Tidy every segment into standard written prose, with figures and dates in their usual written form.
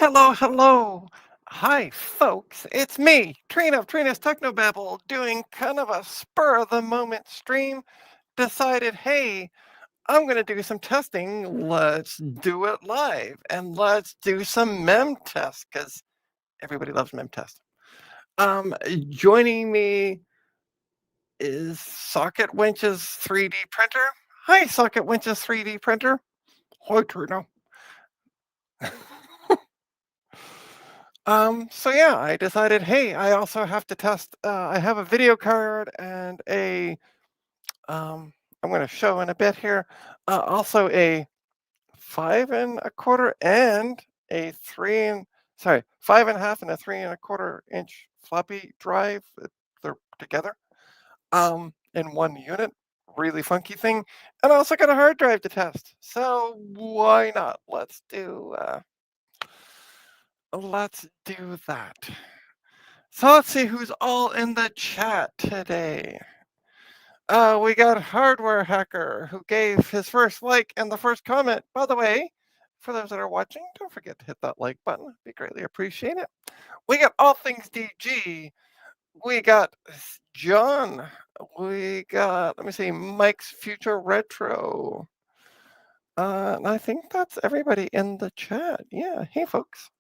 Hello, hello. Hi, folks. It's me, Trina of Trina's Technobabble, doing kind of a spur of the moment stream. Decided, hey, I'm going to do some testing. Let's do it live and let's do some mem tests because everybody loves mem tests. Joining me is Socket Winch's 3D printer. Hi, Socket Winch's 3D printer. Hi, Trina. So yeah, I decided, hey, I also have to test, I have a video card and I'm going to show in a bit here, also a 5 1/4 and a 5 1/2 and a 3 1/4 inch floppy drive. They're together, in one unit, really funky thing. And I also got a hard drive to test. So why not? Let's do that. So let's see who's all in the chat today. We got Hardware Hacker, who gave his first like and the first comment. By the way, for those that are watching, don't forget to hit that like button. It'd be greatly appreciated. We got All Things DG. We got John. We got, let me see, Mike's Future Retro. And I think that's everybody in the chat. Yeah, hey folks.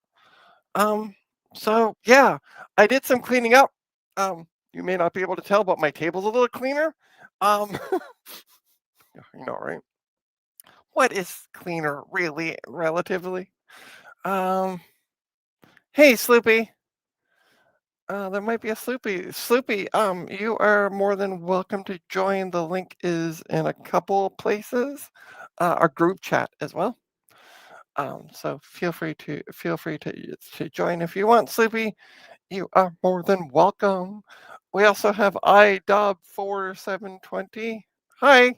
So yeah, I did some cleaning up. You may not be able to tell, but my table's a little cleaner. Right? What is cleaner, really, relatively? Hey, Sloopy. There might be a Sloopy. Sloopy, you are more than welcome to join. The link is in a couple places, our group chat as well. So feel free to join if you want, Sloopy. You are more than welcome. We also have iDob4720. Hi,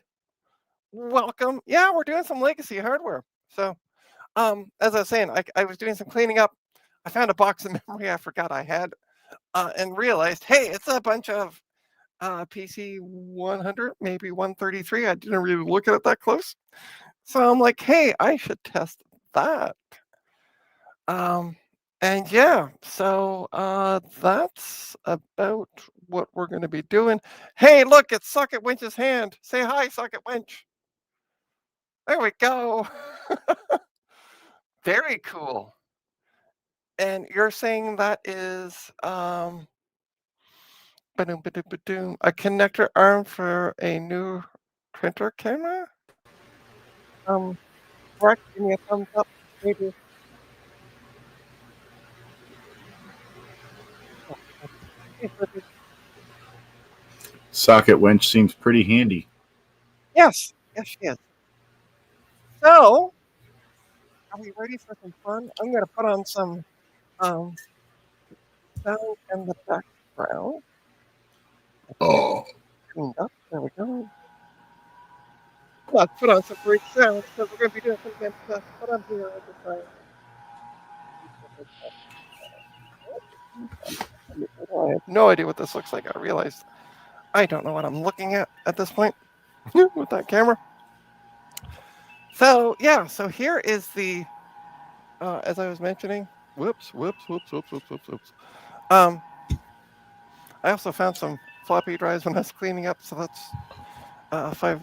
welcome. Yeah, we're doing some legacy hardware. So, as I was saying, I was doing some cleaning up. I found a box of memory I forgot I had, and realized, hey, it's a bunch of PC 100, maybe 133. I didn't really look at it that close. So I'm like, hey, I should test that. And yeah, so that's about what we're going to be doing. Hey, look, it's Socket Winch's hand. Say hi, Socket Winch. There we go. Very cool. And you're saying that is a connector arm for a new printer camera? Correct. Give me a thumbs up, maybe. Socket winch seems pretty handy. Yes, yes, she is. So, are we ready for some fun? I'm going to put on some sound in the background. Oh. Cleaned up. There we go. Let's put on some great sounds because we're going to be doing some game stuff. But I'm here at the time. I have no idea what this looks like. I realized I don't know what I'm looking at this point with that camera. So yeah, so here is the, as I was mentioning, whoops. I also found some floppy drives when I was cleaning up, so that's the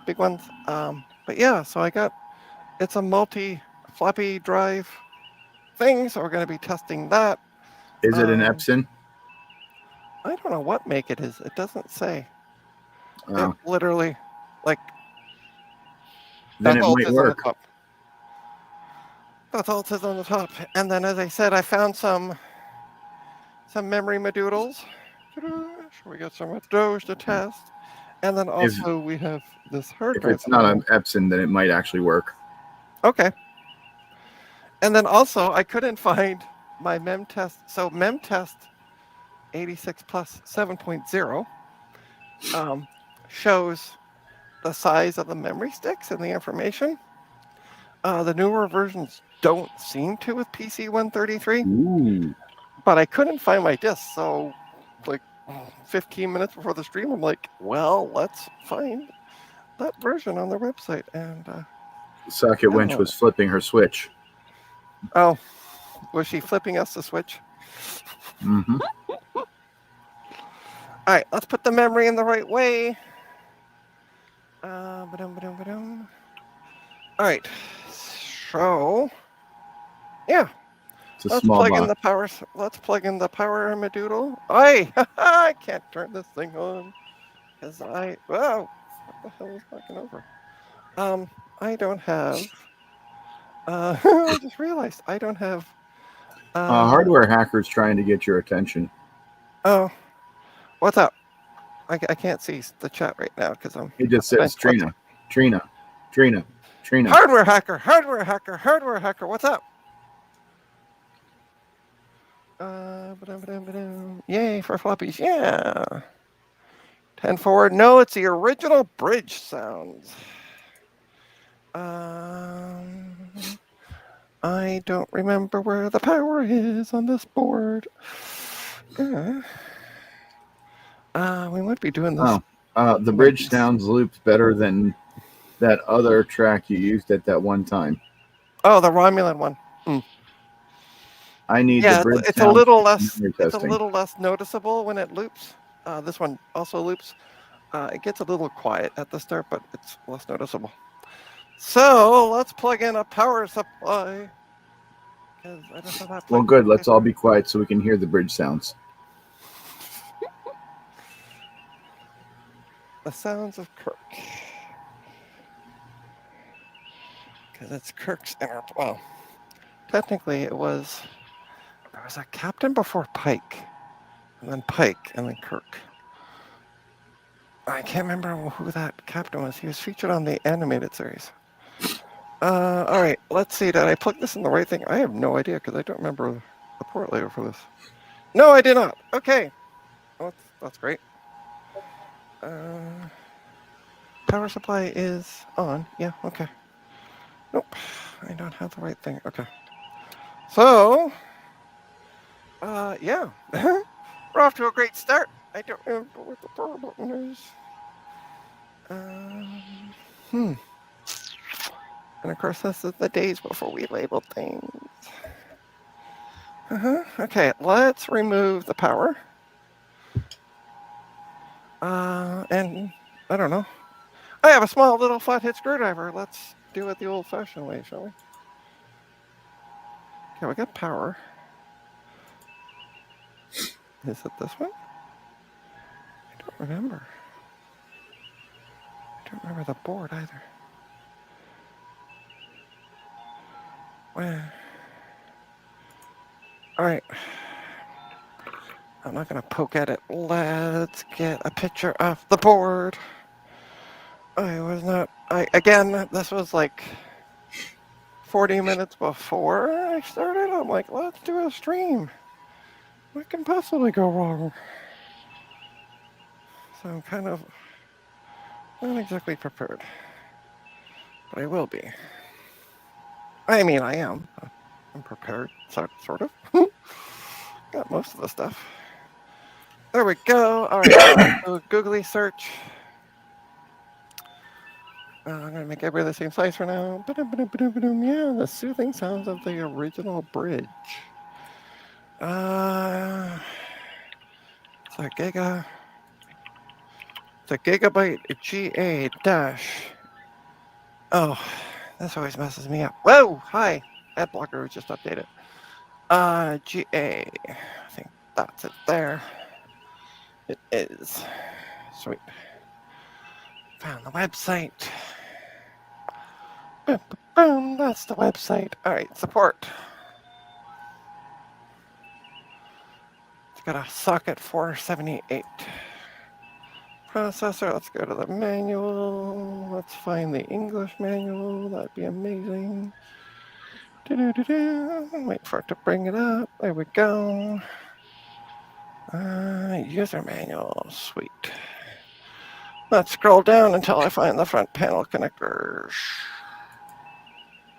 big ones. But yeah, so it's a multi floppy drive thing, so we're going to be testing that. Is it an Epson? I don't know what make it is. It doesn't say. Oh. It literally, like, then that's it all might it says on the work. top. That's all it says on the top. And then, as I said, I found some memory modoodles. We got some of those to test. And then also we have this hard If drive. it's not an Epson, then it might actually work. Okay. And then also, I couldn't find my mem test. So mem test 86 plus 7.0 shows the size of the memory sticks and the information. The newer versions don't seem to with PC 133. Ooh. But I couldn't find my disc. So, like 15 minutes before the stream, I'm like, well, let's find that version on their website. And Socket winch was flipping her switch. Oh, Was she flipping us the switch? Mm-hmm. All right, let's put the memory in the right way. Ba-dum. All right, so yeah, It's a let's small plug in box. the power. Let's plug in the power Madoodle. I can't turn this thing on because whoa, what the hell is knocking over? I don't have. I just realized I don't have. Hardware hackers trying to get your attention. Oh, what's up? I can't see the chat right now because I'm. It just says Trina. Hardware hacker. What's up? Yay for floppies. Yeah. 10 forward. No, it's the original bridge sounds. I don't remember where the power is on this board. We might be doing this. The bridge sounds loops better than that other track you used at that one time. Oh, the Romulan one. I need Yeah, the bridge it's a sounds little less. memory It's a testing. little less noticeable when it loops. This one also loops. It gets a little quiet at the start, but it's less noticeable. So let's plug in a power supply. Because I don't have that. Well, good. Let's all be quiet so we can hear the bridge sounds. The sounds of Kirk. Because it's Kirk's inner. Well, technically it was. There was a captain before Pike, and then Pike, and then Kirk. I can't remember who that captain was. He was featured on the animated series. All right, let's see. Did I plug this in the right thing? I have no idea because I don't remember the port layer for this. No, I did not. Okay. Oh, that's great. Power supply is on. Yeah, okay. Nope, I don't have the right thing. Okay. So, yeah. We're off to a great start. I don't remember what the power button is. And of course, this is the days before we labeled things. Okay, let's remove the power. And I don't know. I have a small little flathead screwdriver. Let's do it the old-fashioned way, shall we? Okay, we got power. Is it this one? I don't remember. I don't remember the board either. Well, all right. I'm not going to poke at it. Let's get a picture of the board. Again, this was like 40 minutes before I started. I'm like, let's do a stream. What can possibly go wrong? So I'm kind of not exactly prepared, but I will be. I mean, I am. I'm prepared, sort of. Got most of the stuff. There we go. All right, do a googly search. I'm gonna make everybody the same size for now. Yeah, the soothing sounds of the original bridge. It's a gigabyte GA dash. Oh, this always messes me up. Whoa, hi. Ad blocker was just updated. GA. I think that's it there. It is. Sweet. Found the website. Boom, boom, that's the website. All right, support. It's got a socket 478. Processor, let's go to the manual. Let's find the English manual. That'd be amazing. Wait for it to bring it up. There we go. User manual, sweet. Let's scroll down until I find the front panel connectors.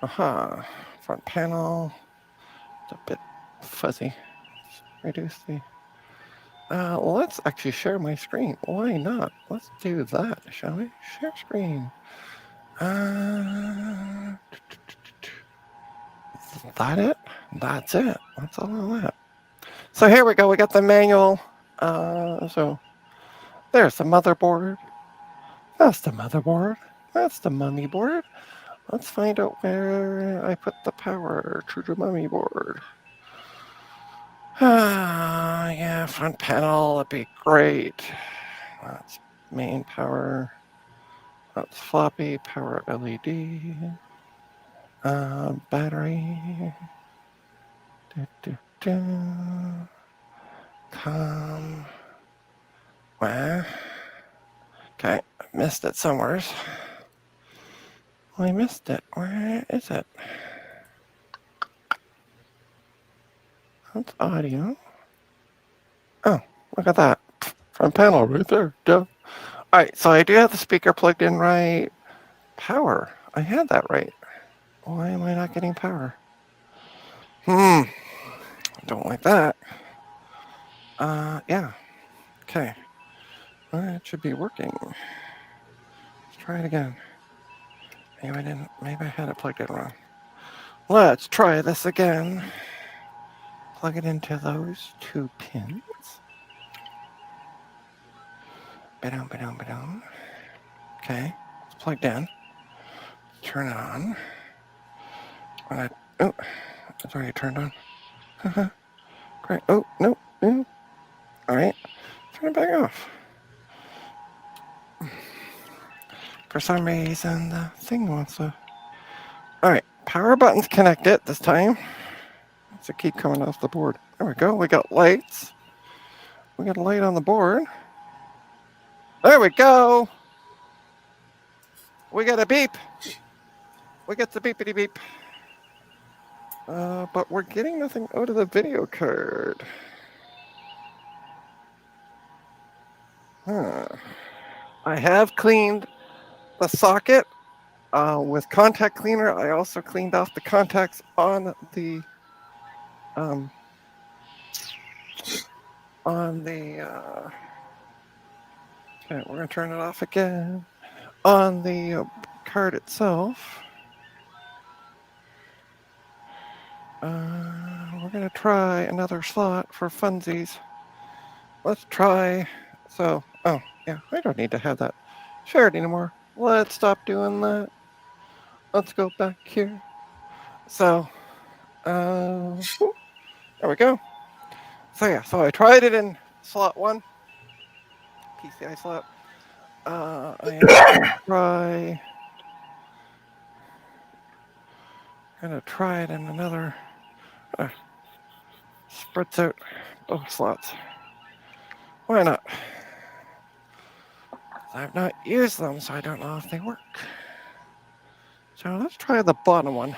Aha, front panel. It's a bit fuzzy. Let's reduce the. Let's actually share my screen. Why not? Let's do that, shall we? Share screen. Is that it? That's it. That's all of that. So here we go. We got the manual. So there's the motherboard. That's the motherboard. That's the mummy board. Let's find out where I put the power to the mummy board. Yeah, front panel would be great. That's main power. That's floppy power LED. Battery. Com. Where? Okay, I missed it somewhere. I missed it. Where is it? That's audio. Oh, look at that. Front panel right there. Duh. All right, so I do have the speaker plugged in right. Power. I had that right. Why am I not getting power? Don't like that. Yeah. Okay. It should be working. Let's try it again. Maybe I didn't. Maybe I had it plugged in wrong. Let's try this again. Plug it into those 2 pins. Ba-dum, ba-dum, ba-dum. Okay, it's plugged in. Turn it on. Oh, it's already turned on. Great. Oh, no. All right. Turn it back off. For some reason, the thing wants to. All right. Power button's connected this time. It's a keep coming off the board. There we go. We got lights. We got a light on the board. There we go. We got a beep. We get the beepity beep. But we're getting nothing out of the video card. I have cleaned the socket with contact cleaner. I also cleaned off the contacts on the okay, we're gonna turn it off again on the card itself. We're gonna try another slot for funsies. Let's try. So, oh yeah, I don't need to have that shared anymore. Let's stop doing that. Let's go back here. So, there we go. So yeah, so I tried it in slot 1, PCI slot. I am gonna try it in another. Spreads out both slots. Why not? I've not used them, so I don't know if they work. So let's try the bottom one.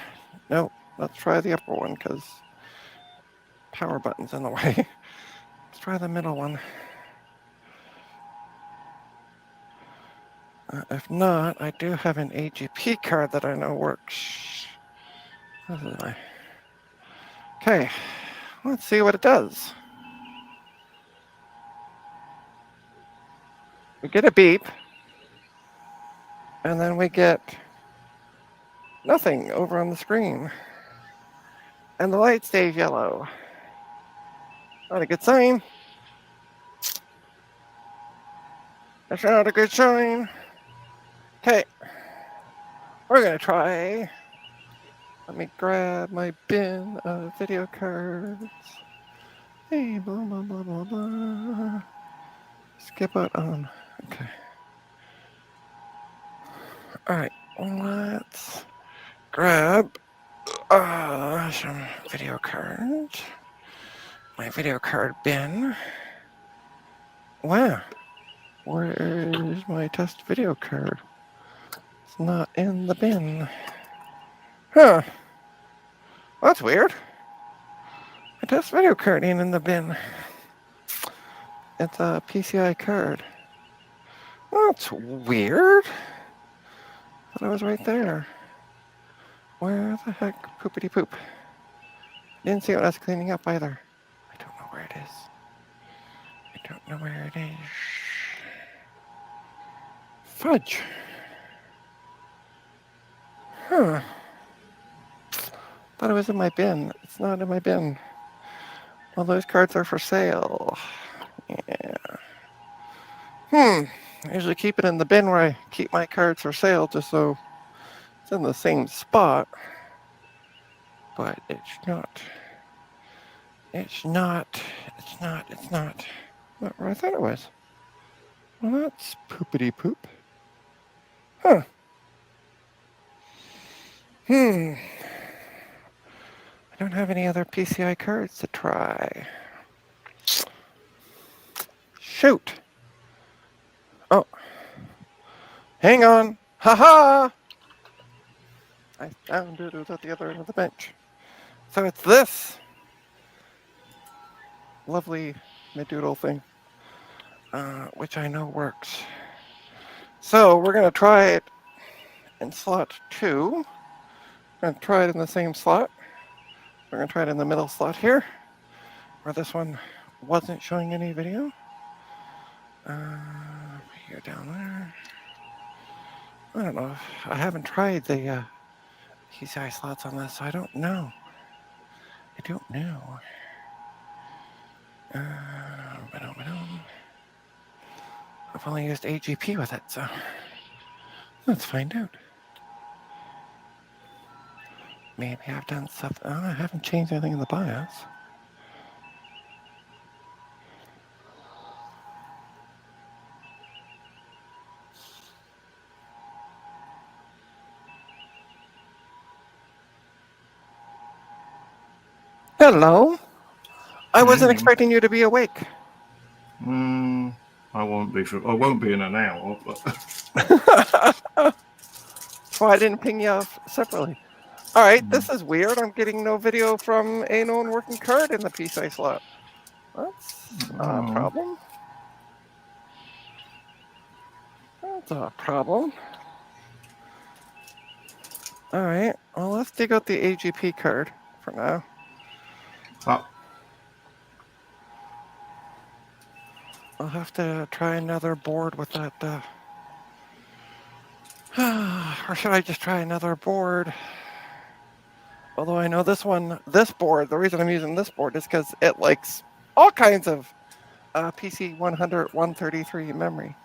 Nope, let's try the upper one because power button's in the way. Let's try the middle one. If not, I do have an AGP card that I know works. Okay, let's see what it does. We get a beep, and then we get nothing over on the screen. And the light stays yellow. Not a good sign. That's not a good sign. Okay, we're gonna try. Let me grab my bin of video cards. Hey, blah, blah, blah, blah, blah. Skip out on. Okay. All right, let's grab some video cards. My video card bin. Wow. Where is my test video card? It's not in the bin. Huh. That's weird. My test video card ain't in the bin. It's a PCI card. That's weird. I thought it was right there. Where the heck? Poopity poop. Didn't see what I was cleaning up either. I don't know where it is. I don't know where it is. Fudge. Huh. Thought it was in my bin. It's not in my bin. Well, those cards are for sale. Yeah. I usually keep it in the bin where I keep my cards for sale, just so it's in the same spot. But it's not. It's not. It's not. It's not. Not where I thought it was. Well, that's poopity poop. Huh. I don't have any other PCI cards to try. Shoot. Oh. Hang on. Ha-ha! I found it. It was at the other end of the bench. So it's this lovely Medoodle thing, which I know works. So we're going to try it in slot 2. We're going to try it in the same slot. We're going to try it in the middle slot here, where this one wasn't showing any video. Here, down there. I don't know. I haven't tried the PCI slots on this, so I don't know. I don't know. I've only used AGP with it, so let's find out. Maybe I've done something. Oh, I haven't changed anything in the BIOS. Hello. I wasn't expecting you to be awake. I won't be in an hour, but That's why I didn't ping you off separately. All right, this is weird. I'm getting no video from a known working card in the PCI slot. That's a problem. That's a problem. All right, well, let's dig out the AGP card for now. I'll have to try another board with that. Or should I just try another board? Although I know this board, the reason I'm using this board is because it likes all kinds of PC 100, 133 memory.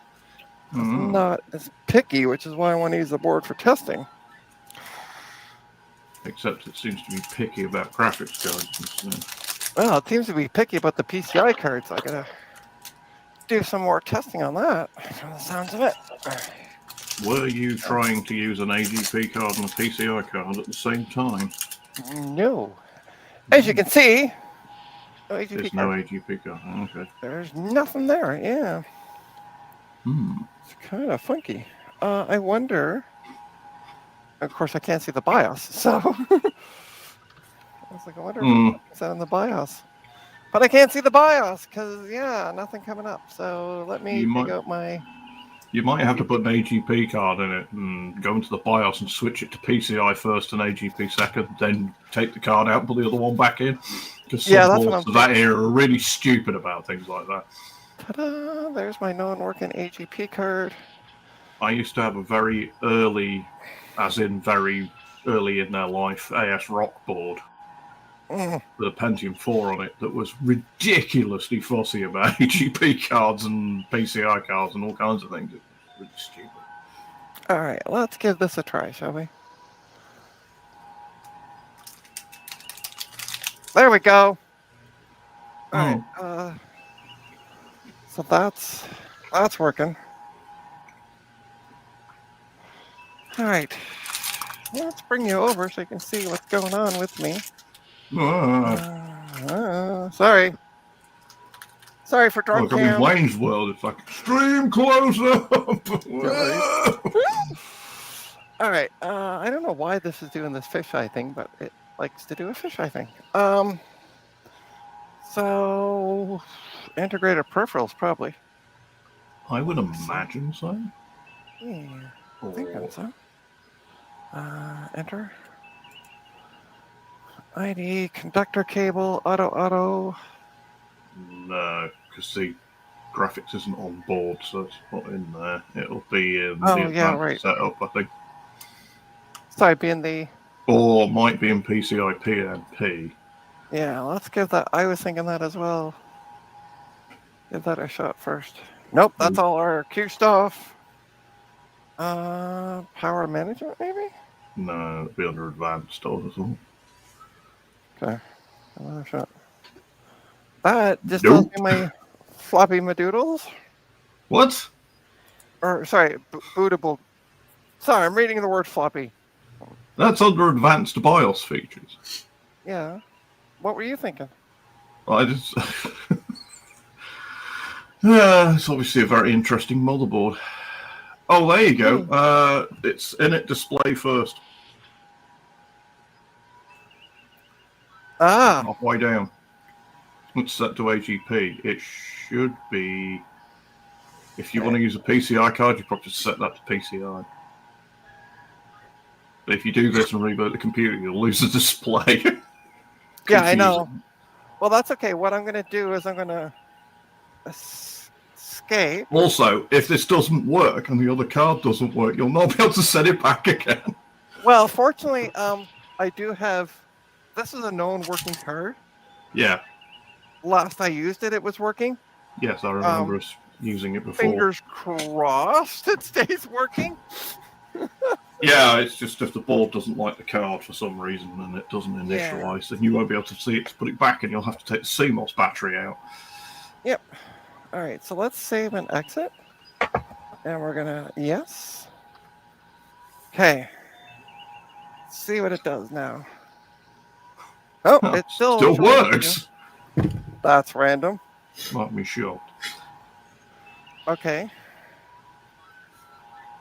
It's not as picky, which is why I want to use the board for testing. Except it seems to be picky about graphics cards. Well, it seems to be picky about the PCI cards. I gotta do some more testing on that, from the sounds of it. Were you trying to use an AGP card and a PCI card at the same time? No. As you can see, there's no AGP card. Okay. There's nothing there, yeah. It's kind of funky. I wonder... Of course, I can't see the BIOS, so... I was like, I wonder if it's on the BIOS. But I can't see the BIOS, because, yeah, nothing coming up. So let me dig out my... You might have to put an AGP card in it and go into the BIOS and switch it to PCI first and AGP second, then take the card out and put the other one back in. Because some boards of that era are really stupid about things like that. Ta-da! There's my non-working AGP card. I used to have a very early, as in very early in their life, AS Rock board. With a Pentium 4 on it that was ridiculously fussy about AGP cards and PCI cards and all kinds of things. It was really stupid. All right, let's give this a try, shall we? There we go. All right. So that's working. All right. Let's bring you over so you can see what's going on with me. Sorry for drunk cam. Look, I mean, Wayne's World, it's like extreme close up. All right, I don't know why this is doing this fisheye thing, but it likes to do a fisheye thing. So integrated peripherals probably. I would imagine so. Yeah, I think so. Enter. IDE, conductor cable, auto. No, because the graphics isn't on board, so it's not in there. It'll be in the advanced setup, I think. Sorry, being the Or might be in PCI PNP. Yeah, let's give that. I was thinking that as well. Give that a shot first. Nope, that's all our Q stuff. Power management, maybe? No, it'd be under advanced or something. Okay, another shot. That just Nope. tells me my floppy madoodles. What? Or, sorry, bootable. Sorry, I'm reading the word floppy. That's under advanced BIOS features. Yeah. What were you thinking? I just. Yeah, it's obviously a very interesting motherboard. Oh, there you go. It's init display first. Ah. Halfway down. It's set to AGP. It should be. If you want to use a PCI card, you probably just set that to PCI. But if you do this and reboot the computer, you'll lose the display. Yeah, I know. Well, that's okay. What I'm going to do is I'm going to escape. Also, if this doesn't work and the other card doesn't work, you'll not be able to set it back again. Well, fortunately, I do have. This is a known working card. Yeah. Last I used it, it was working. Yes, I remember us using it before. Fingers crossed it stays working. Yeah, it's just if the board doesn't like the card for some reason and it doesn't initialize, then you won't be able to see it to put it back and you'll have to take the CMOS battery out. Yep. All right, so let's save and exit. And we're going to, yes. Okay. Let's see what it does now. Oh, it still works. That's random. Might be shocked. Okay.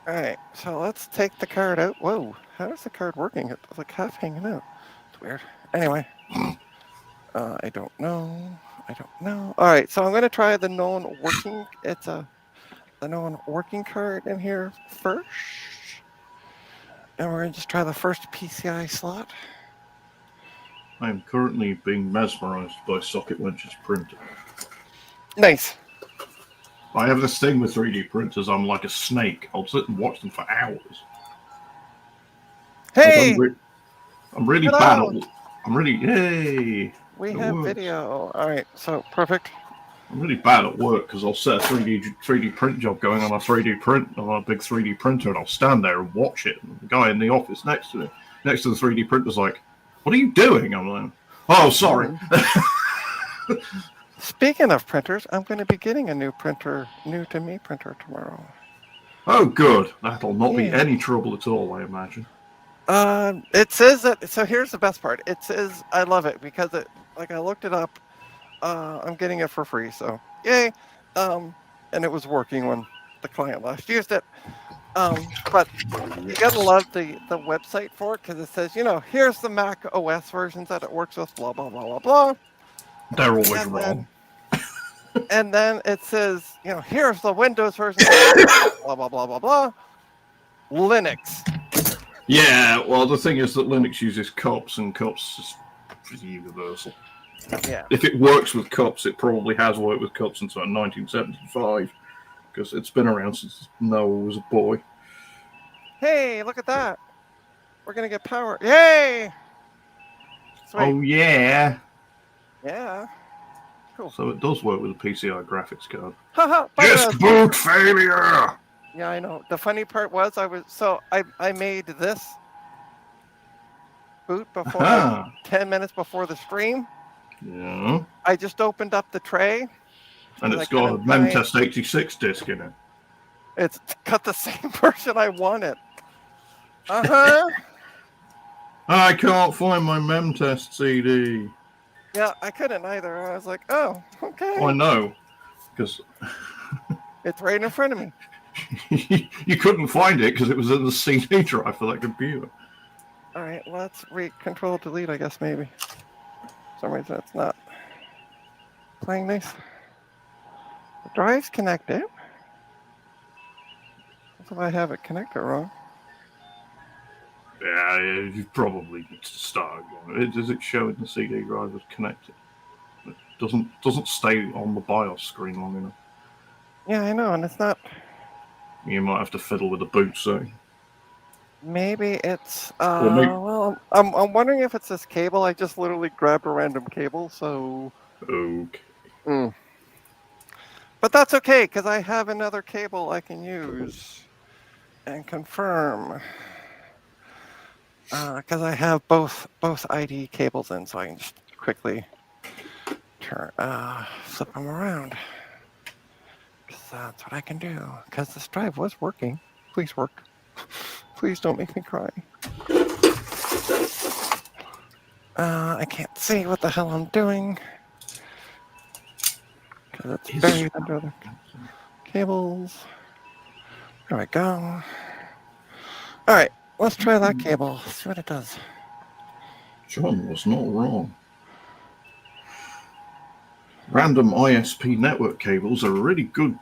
All right, so let's take the card out. Whoa, how is the card working? It's like half hanging out. It's weird. Anyway, I don't know. All right, so I'm going to try the known working. It's the known working card in here first, and we're going to just try the first PCI slot. I am currently being mesmerized by Socket Wench's printer. Nice. I have this thing with 3D printers. I'm like a snake. I'll sit and watch them for hours. Hey! I'm really bad at. I'm really. Yay! We have video. All right, so perfect. I'm really bad at work because I'll set a 3D print job going on a 3D print on a big 3D printer, and I'll stand there and watch it. And the guy in the office next to the 3D printer's like, "What are you doing?" I'm like, "Oh, sorry." Speaking of printers, I'm going to be getting a new to me printer tomorrow. Oh, good. That'll not be any trouble at all, I imagine. It says that. So here's the best part. It says I love it because I looked it up. I'm getting it for free, so yay. And it was working when the client last used it. But you gotta love the website for it because it says, here's the Mac OS versions that it works with, blah blah blah blah blah. They're always wrong. And then it says, here's the Windows version, blah blah blah blah blah. Linux. Yeah, well, the thing is that Linux uses COPS, and COPS is pretty universal. Yeah. If it works with COPS, it probably has worked with COPS since about 1975, because it's been around since Noah was a boy. Hey, look at that. We're going to get power. Yay! Sweet. Oh, yeah. Yeah. Cool. So it does work with a PCI graphics card. Just boot failure! Yeah, I know. The funny part was I made this boot before 10 minutes before the stream. Yeah. I just opened up the tray. And it's got a Memtest 86 disc in it. It's got the same version I wanted. Uh-huh. I can't find my Memtest CD. Yeah, I couldn't either. I was like, oh, okay. I know. Because it's right in front of me. You couldn't find it because it was in the CD drive for that computer. All right, let's control delete, I guess, maybe. For some reason it's not playing nice. The drive's connected. What if I have it connected wrong? Yeah, you probably need to start again. Does it show in the CD drive as connected? It doesn't stay on the BIOS screen long enough. Yeah, I know, and it's not. You might have to fiddle with the boot setting. Maybe it's Or maybe- well, I'm wondering if it's this cable. I just literally grabbed a random cable, so Okay. but that's okay because I have another cable I can use and confirm because I have both IDE cables in, so I can just quickly turn flip them around because that's what I can do. Because this drive was working. Please work. Please don't make me cry. I can't see what the hell I'm doing because it's buried under the cables. There we go. All right, let's try that cable. See what it does. John was not wrong. Random ISP network cables are a really good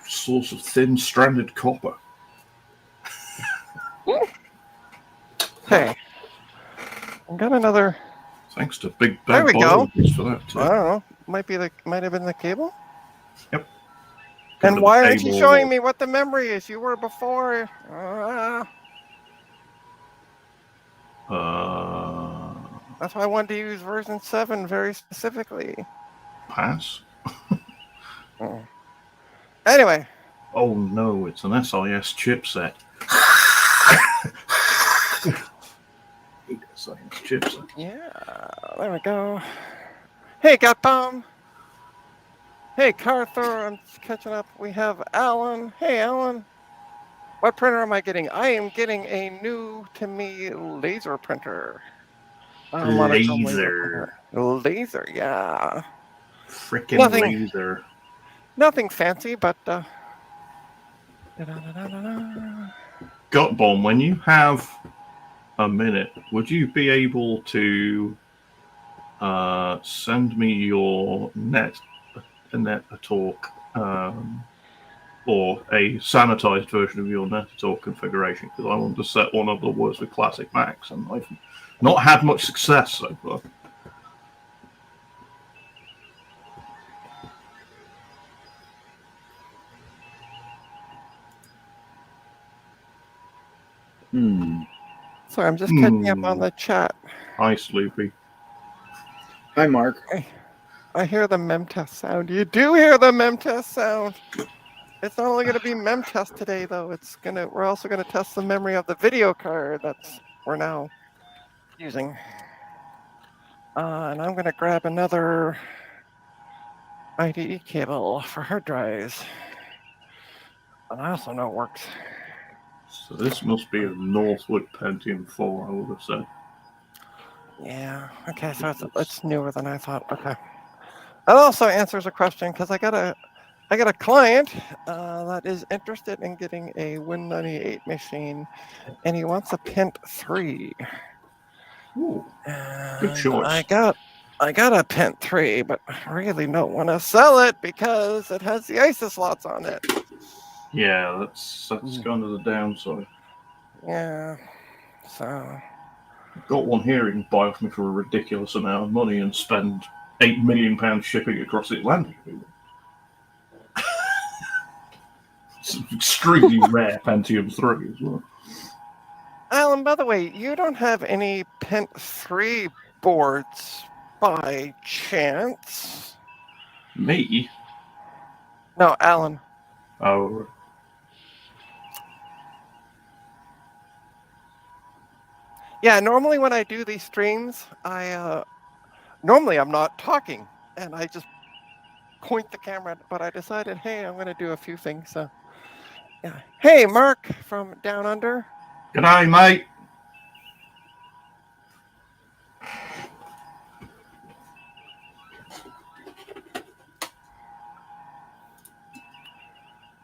source of thin stranded copper. Hey, I got another. Thanks to Big There Bad we go. Biologists for that too. I don't know. Might have been the cable. Yep. And why aren't you showing me what the memory is? You were before. That's why I wanted to use version 7 very specifically. Pass. Anyway. Oh no, it's an SIS chipset. SIS chipset. Yeah, there we go. Hey, got bomb. Hey, Carthor, I'm catching up. We have Alan. Hey, Alan. What printer am I getting? I am getting a new to me laser printer. Laser. Laser, yeah. Frickin' laser. Nothing fancy, but Gutbomb, when you have a minute, would you be able to send me your net talk or a sanitized version of your Netatalk configuration? Because I want to set one of the words with classic Macs, and I've not had much success so far. Sorry, I'm just catching up on the chat. Hi, Sloopy. Hi, Mark. I hear the memtest sound. You do hear the memtest sound. It's not only going to be memtest today, though. We're also going to test the memory of the video card we're now using. And I'm going to grab another IDE cable for hard drives. And I also know it works. So this must be a Northwood Pentium 4, I would have said. Yeah. Okay, so it's newer than I thought. Okay. That also answers a question because I got a client that is interested in getting a Win98 machine, and he wants a Pent 3. Ooh, good choice. I got a Pent 3, but I really don't want to sell it because it has the ISA slots on it. Yeah, that's kind of the downside. Yeah, so I've got one here you can buy off me for a ridiculous amount of money and spend £8 million shipping across the Atlantic. It's an extremely rare Pentium 3 as well. Alan, by the way, you don't have any Pent 3 boards by chance? Me? No, Alan. Oh. Yeah, normally when I do these streams, normally I'm not talking, and I just point the camera, but I decided, hey, I'm going to do a few things. So, yeah. Hey, Mark from Down Under. G'day, mate.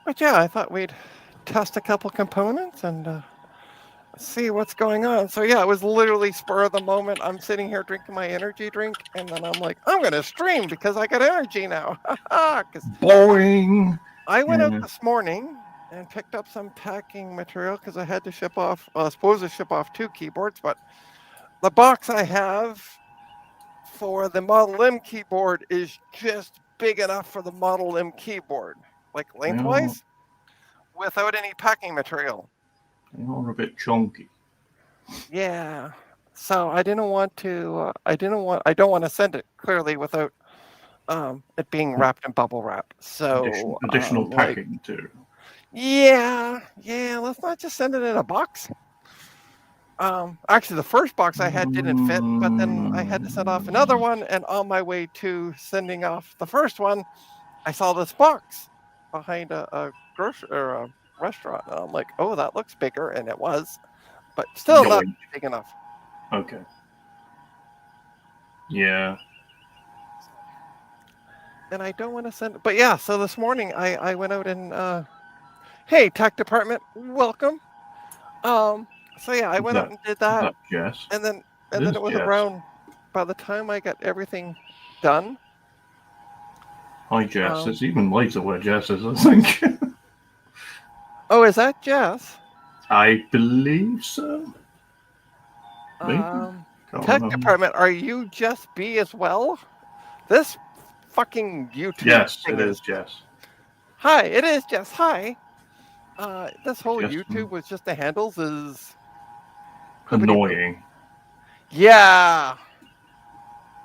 But yeah, I thought we'd test a couple components and see what's going on. So yeah, it was literally spur of the moment. I'm sitting here drinking my energy drink, and then I'm like, I'm going to stream because I got energy now. Boing. I went out this morning and picked up some packing material because I had to ship off, I was supposed to ship off 2 keyboards, but the box I have for the Model M keyboard is just big enough for the Model M keyboard, like lengthwise, without any packing material. They are a bit chunky. Yeah. So I didn't want to. I don't want to send it clearly without it being wrapped in bubble wrap. So Additional packing too. Yeah. Let's not just send it in a box. Actually, the first box I had didn't fit, but then I had to send off another one, and on my way to sending off the first one, I saw this box behind a grocery or a restaurant. And I'm like, oh, that looks bigger, and it was, but still not big enough. Okay. Yeah. And I don't want to send it, but yeah. So this morning I went out and hey, tech department, welcome. So yeah, I went out and did that, Jess. and then it was around by the time I got everything done. Hi, Jess. It's even later where Jess is, I think. Oh, is that Jess? I believe so. Maybe? Tech department, are you Jess B as well? This fucking YouTube. Yes, it is Jess. Hi, it is Jess. Hi. This whole Jess, YouTube with just the handles is annoying. Yeah.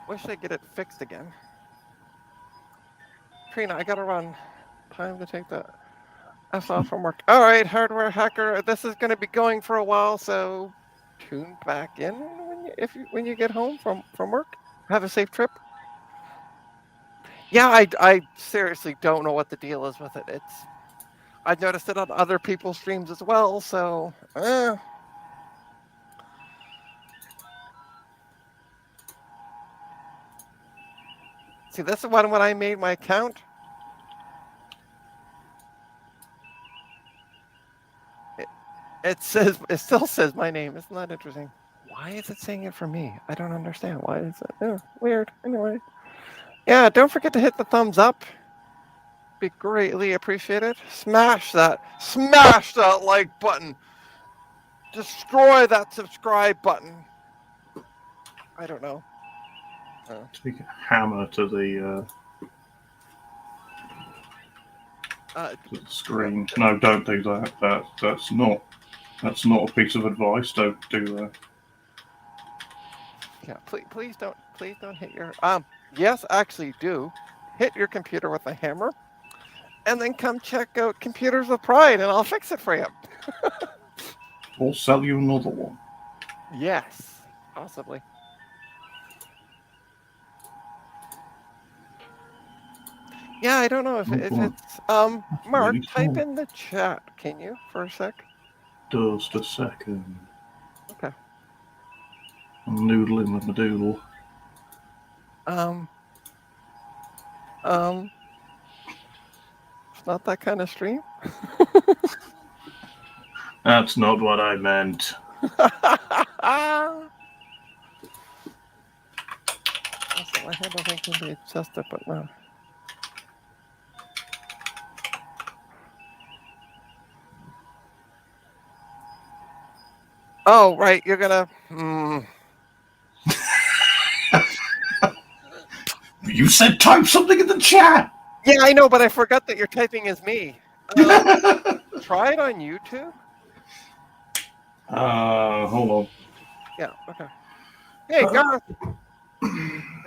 Wish I get it fixed again. Trina, I gotta run. Time to take that F off from work. All right, hardware hacker. This is gonna be going for a while, so tune back in when you get home from work. Have a safe trip. Yeah, I seriously don't know what the deal is with it. I've noticed it on other people's streams as well, so See, this is when I made my account. It still says my name. Isn't that interesting? Why is it saying it for me? I don't understand. Why is it? Oh, weird. Anyway. Yeah, don't forget to hit the thumbs up. Be greatly appreciated. Smash that like button. Destroy that subscribe button. I don't know. Take a hammer to the screen. No, don't do that. That's not a piece of advice. Don't do that. Yeah, please don't hit your yes, actually do hit your computer with a hammer, and then come check out Computers with Pride, and I'll fix it for you. Or sell you another one. Yes, possibly. Yeah, I don't know if it's Mark, type in the chat, can you, for a sec? Just a second. Okay. I'm noodling with my doodle. It's not that kind of stream. That's not what I meant. Also, my head doesn't can be adjusted, but no. Oh, right, you're gonna. You said type something in the chat. Yeah, I know, but I forgot that you're typing as me. Try it on YouTube. Hold on. Yeah, okay. Hey, Garth.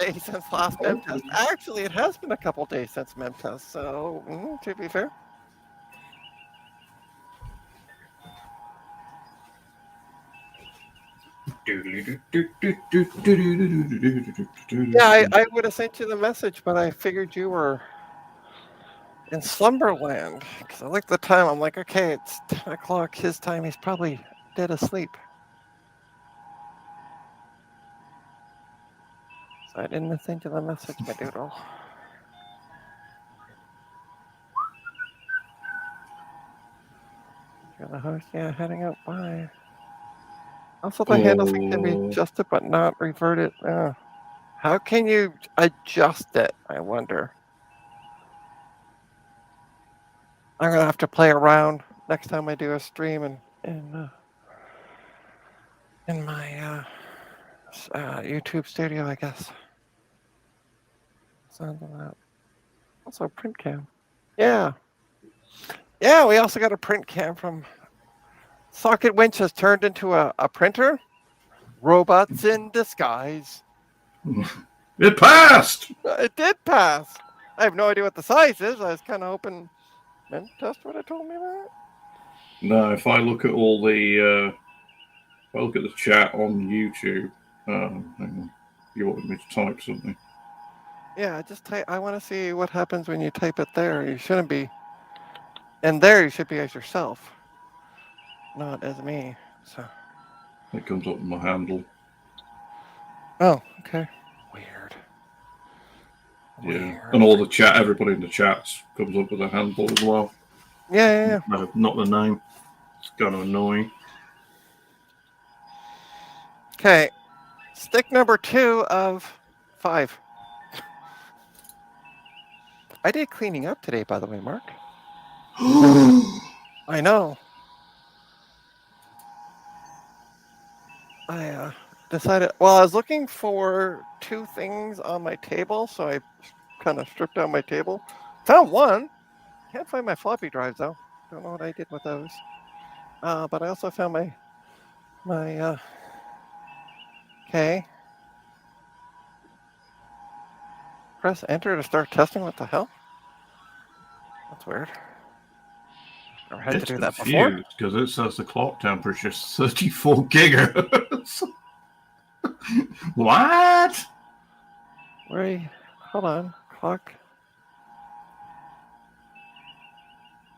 Days since last mem test. Actually, it has been a couple days since mem test, so to be fair. Yeah, I would have sent you the message, but I figured you were in slumberland. Because I looked at the time, I'm like, okay, it's 10 o'clock his time. He's probably dead asleep. So I didn't send you the message, my doodle. You're the host, yeah, heading out. Bye. Also, the handle thing can be adjusted, but not reverted. How can you adjust it? I wonder. I'm gonna have to play around next time I do a stream in my YouTube studio, I guess. Sounds like that. Also, print cam. Yeah. We also got a print cam from Socket winch has turned into a printer. Robots in disguise. It passed! It did pass. I have no idea what the size is. I was kind of hoping Men Test would have told me that. No, if I look at all the, if I look at the chat on YouTube, hang on, you want me to type something? Yeah, just type. I want to see what happens when you type it there. You shouldn't be. And there you should be as yourself, not as me. So. It comes up with my handle. Oh, okay. Weird. Yeah, and all the chat, everybody in the chats comes up with a handle as well. Yeah. No, not the name. It's kind of annoying. Okay, stick number 2 of 5. I did cleaning up today, by the way, Mark. I know. I decided. Well, I was looking for 2 things on my table, so I kind of stripped out my table. Found one. Can't find my floppy drives though. Don't know what I did with those. But I also found my okay. Press enter to start testing. What the hell? That's weird. Never had to do that before. Because it says the clock temperature is 34 gigahertz. What? Wait, hold on. Clock.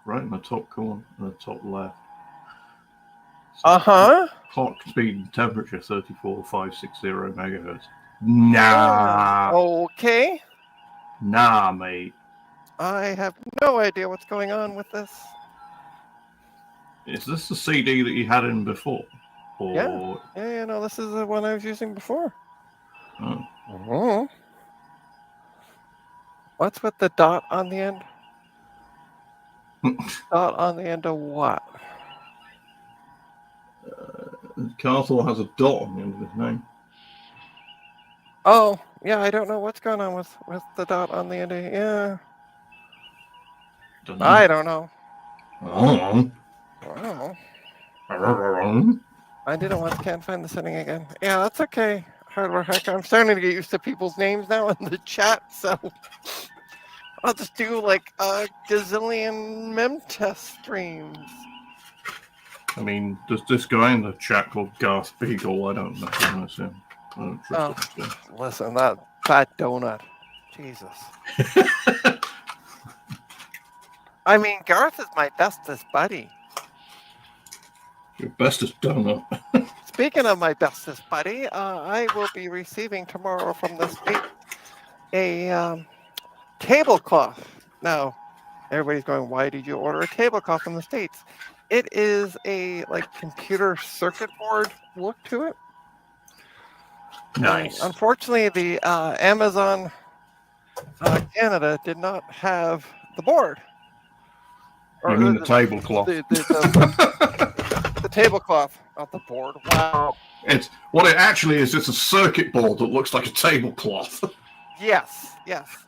Right in the top corner, the top left. Clock speed and temperature 34,560 megahertz. Nah. Okay. Nah, mate. I have no idea what's going on with this. Is this the CD that you had in before? Or... Yeah, no, this is the one I was using before. Oh. What's with the dot on the end? Dot on the end of what? Carthel has a dot on the end of his name. Oh, yeah, I don't know what's going on with the dot on the end of yeah. I don't know. I can't find the setting again. Yeah, that's okay. Hardware hacker. I'm starting to get used to people's names now in the chat, so I'll just do like a gazillion mem test streams. I mean, there's this guy in the chat called Garth Beagle. I don't recognize him. I don't trust him. Listen, that fat donut. Jesus. I mean, Garth is my bestest buddy. Your bestest donut. Speaking of my bestest buddy, I will be receiving tomorrow from the state a tablecloth. Now, everybody's going, why did you order a tablecloth from the States? It is a computer circuit board look to it. Nice. And unfortunately, the Amazon Canada did not have the board. You mean the tablecloth? The tablecloth, not the board. Wow. It's what it actually is. It's a circuit board that looks like a tablecloth. Yes.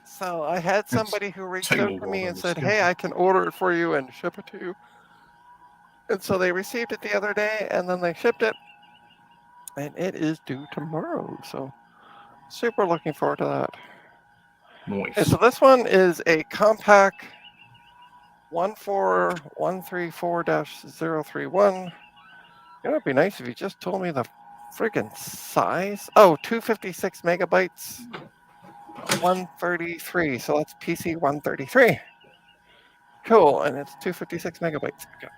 So I had somebody who reached out to me and said, "Hey, I can order it for you and ship it to you." And so they received it the other day, and then they shipped it, and it is due tomorrow. So super looking forward to that. Nice. Okay, so this one is a compact 14134-031. It would be nice if you just told me the friggin' size. Oh, 256 megabytes, 133. So that's PC 133. Cool, and it's 256 megabytes. Okay.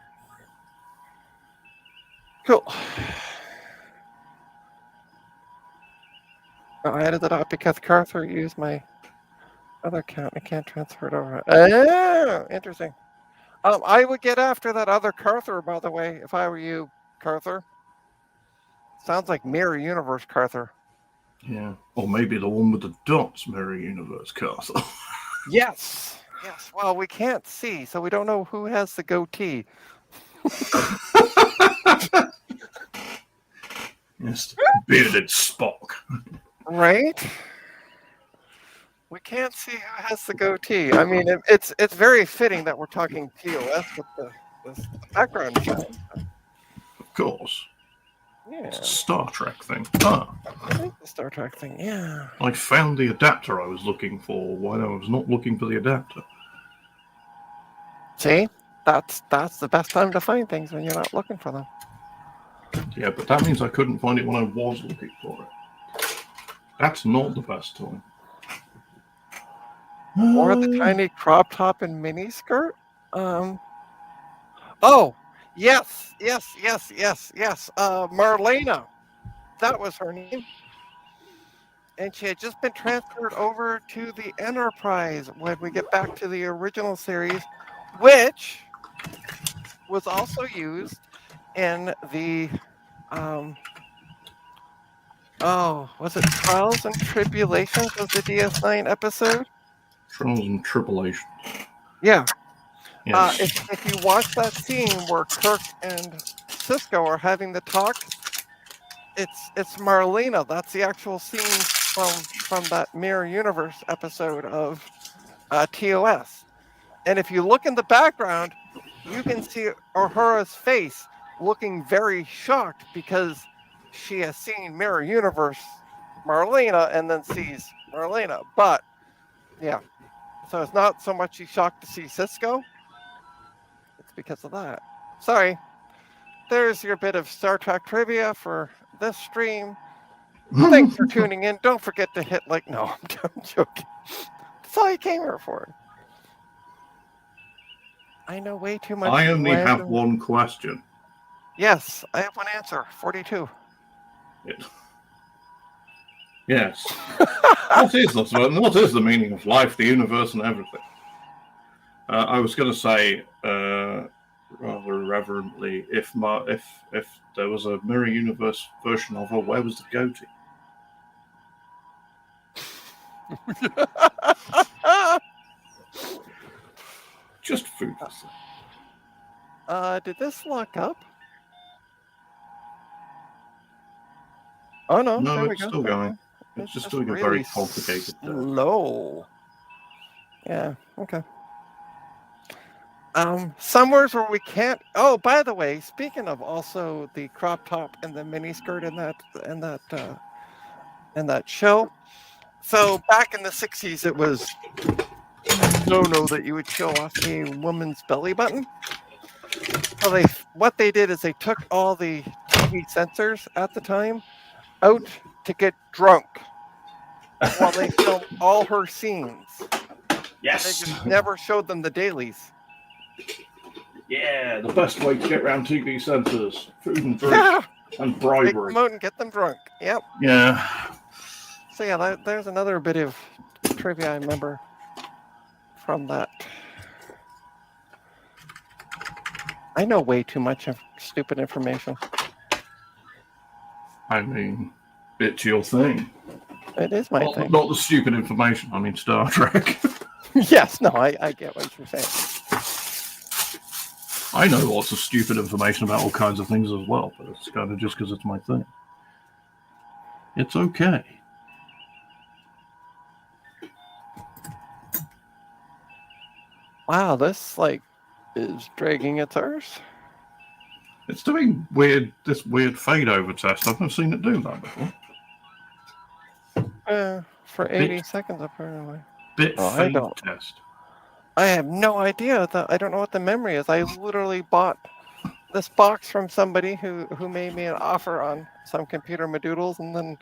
Cool. Oh, I added that up because Carther used my other account. I can't transfer it over. Interesting. I would get after that other Carther, by the way, if I were you, Carther. Sounds like Mirror Universe Carther. Yeah. Or maybe the one with the dots, Mirror Universe Carther. Yes. Well, we can't see, so we don't know who has the goatee. Yes, bearded Spock. Right? We can't see who has the goatee. I mean, it's very fitting that we're talking TOS with the background shot. course. Yeah, It's a Star Trek thing. Ah, it is the Star Trek thing. Yeah. I found the adapter I was looking for when I was not looking for the adapter. See, that's the best time to find things when you're not looking for them. Yeah, but that means I couldn't find it when I was looking for it. That's not the best time. Or the tiny crop top and mini skirt. Oh, yes. Marlena. That was her name. And she had just been transferred over to the Enterprise when we get back to the original series, which was also used in the was it Trials and Tribulations was the DS9 episode? Trials and Tribulations. Yeah. Yes. If you watch that scene where Kirk and Cisco are having the talk, it's Marlena. That's the actual scene from that Mirror Universe episode of TOS. And if you look in the background, you can see Uhura's face looking very shocked because she has seen Mirror Universe Marlena and then sees Marlena. But yeah, so it's not so much she's shocked to see Cisco. It's because of that. Sorry. There's your bit of Star Trek trivia for this stream. Thanks for tuning in. Don't forget to hit like. No, I'm joking. That's all you came here for. I know way too much. I only have random- one question. Yes, I have one answer. 42. Yes. What is this? What is the meaning of life, the universe, and everything? I was going to say, rather irreverently, if there was a Mirror Universe version of her, where was the goatee? Just food for thought. Did this lock up? Oh no, No, there we it's go. still going. Okay. It's just doing a very complicated thing. Slow. Yeah. Okay. Some words where we can't. Oh, by the way, speaking of also the crop top and the mini skirt in that show. So back in the 60s, it was no that you would show off a woman's belly button. So what they did is they took all the TV censors at the time out to get drunk while they filmed all her scenes. Yes. And they just never showed them the dailies. Yeah, the best way to get around TV censors: food and drink and bribery. Take them out and get them drunk. Yep. Yeah. So yeah, there's another bit of trivia I remember from that. I know way too much of stupid information. I mean, it's your thing. It is my thing. Not the stupid information. I mean, Star Trek. Yes, no, I get what you're saying. I know lots of stupid information about all kinds of things as well, but it's kind of just because it's my thing. It's okay. Wow, this is dragging its arse. It's doing this weird fade over test. I've never seen it do that before. For 80 seconds apparently. Fade test. I have no idea. I don't know what the memory is. I literally bought this box from somebody who made me an offer on some computer madoodles, and then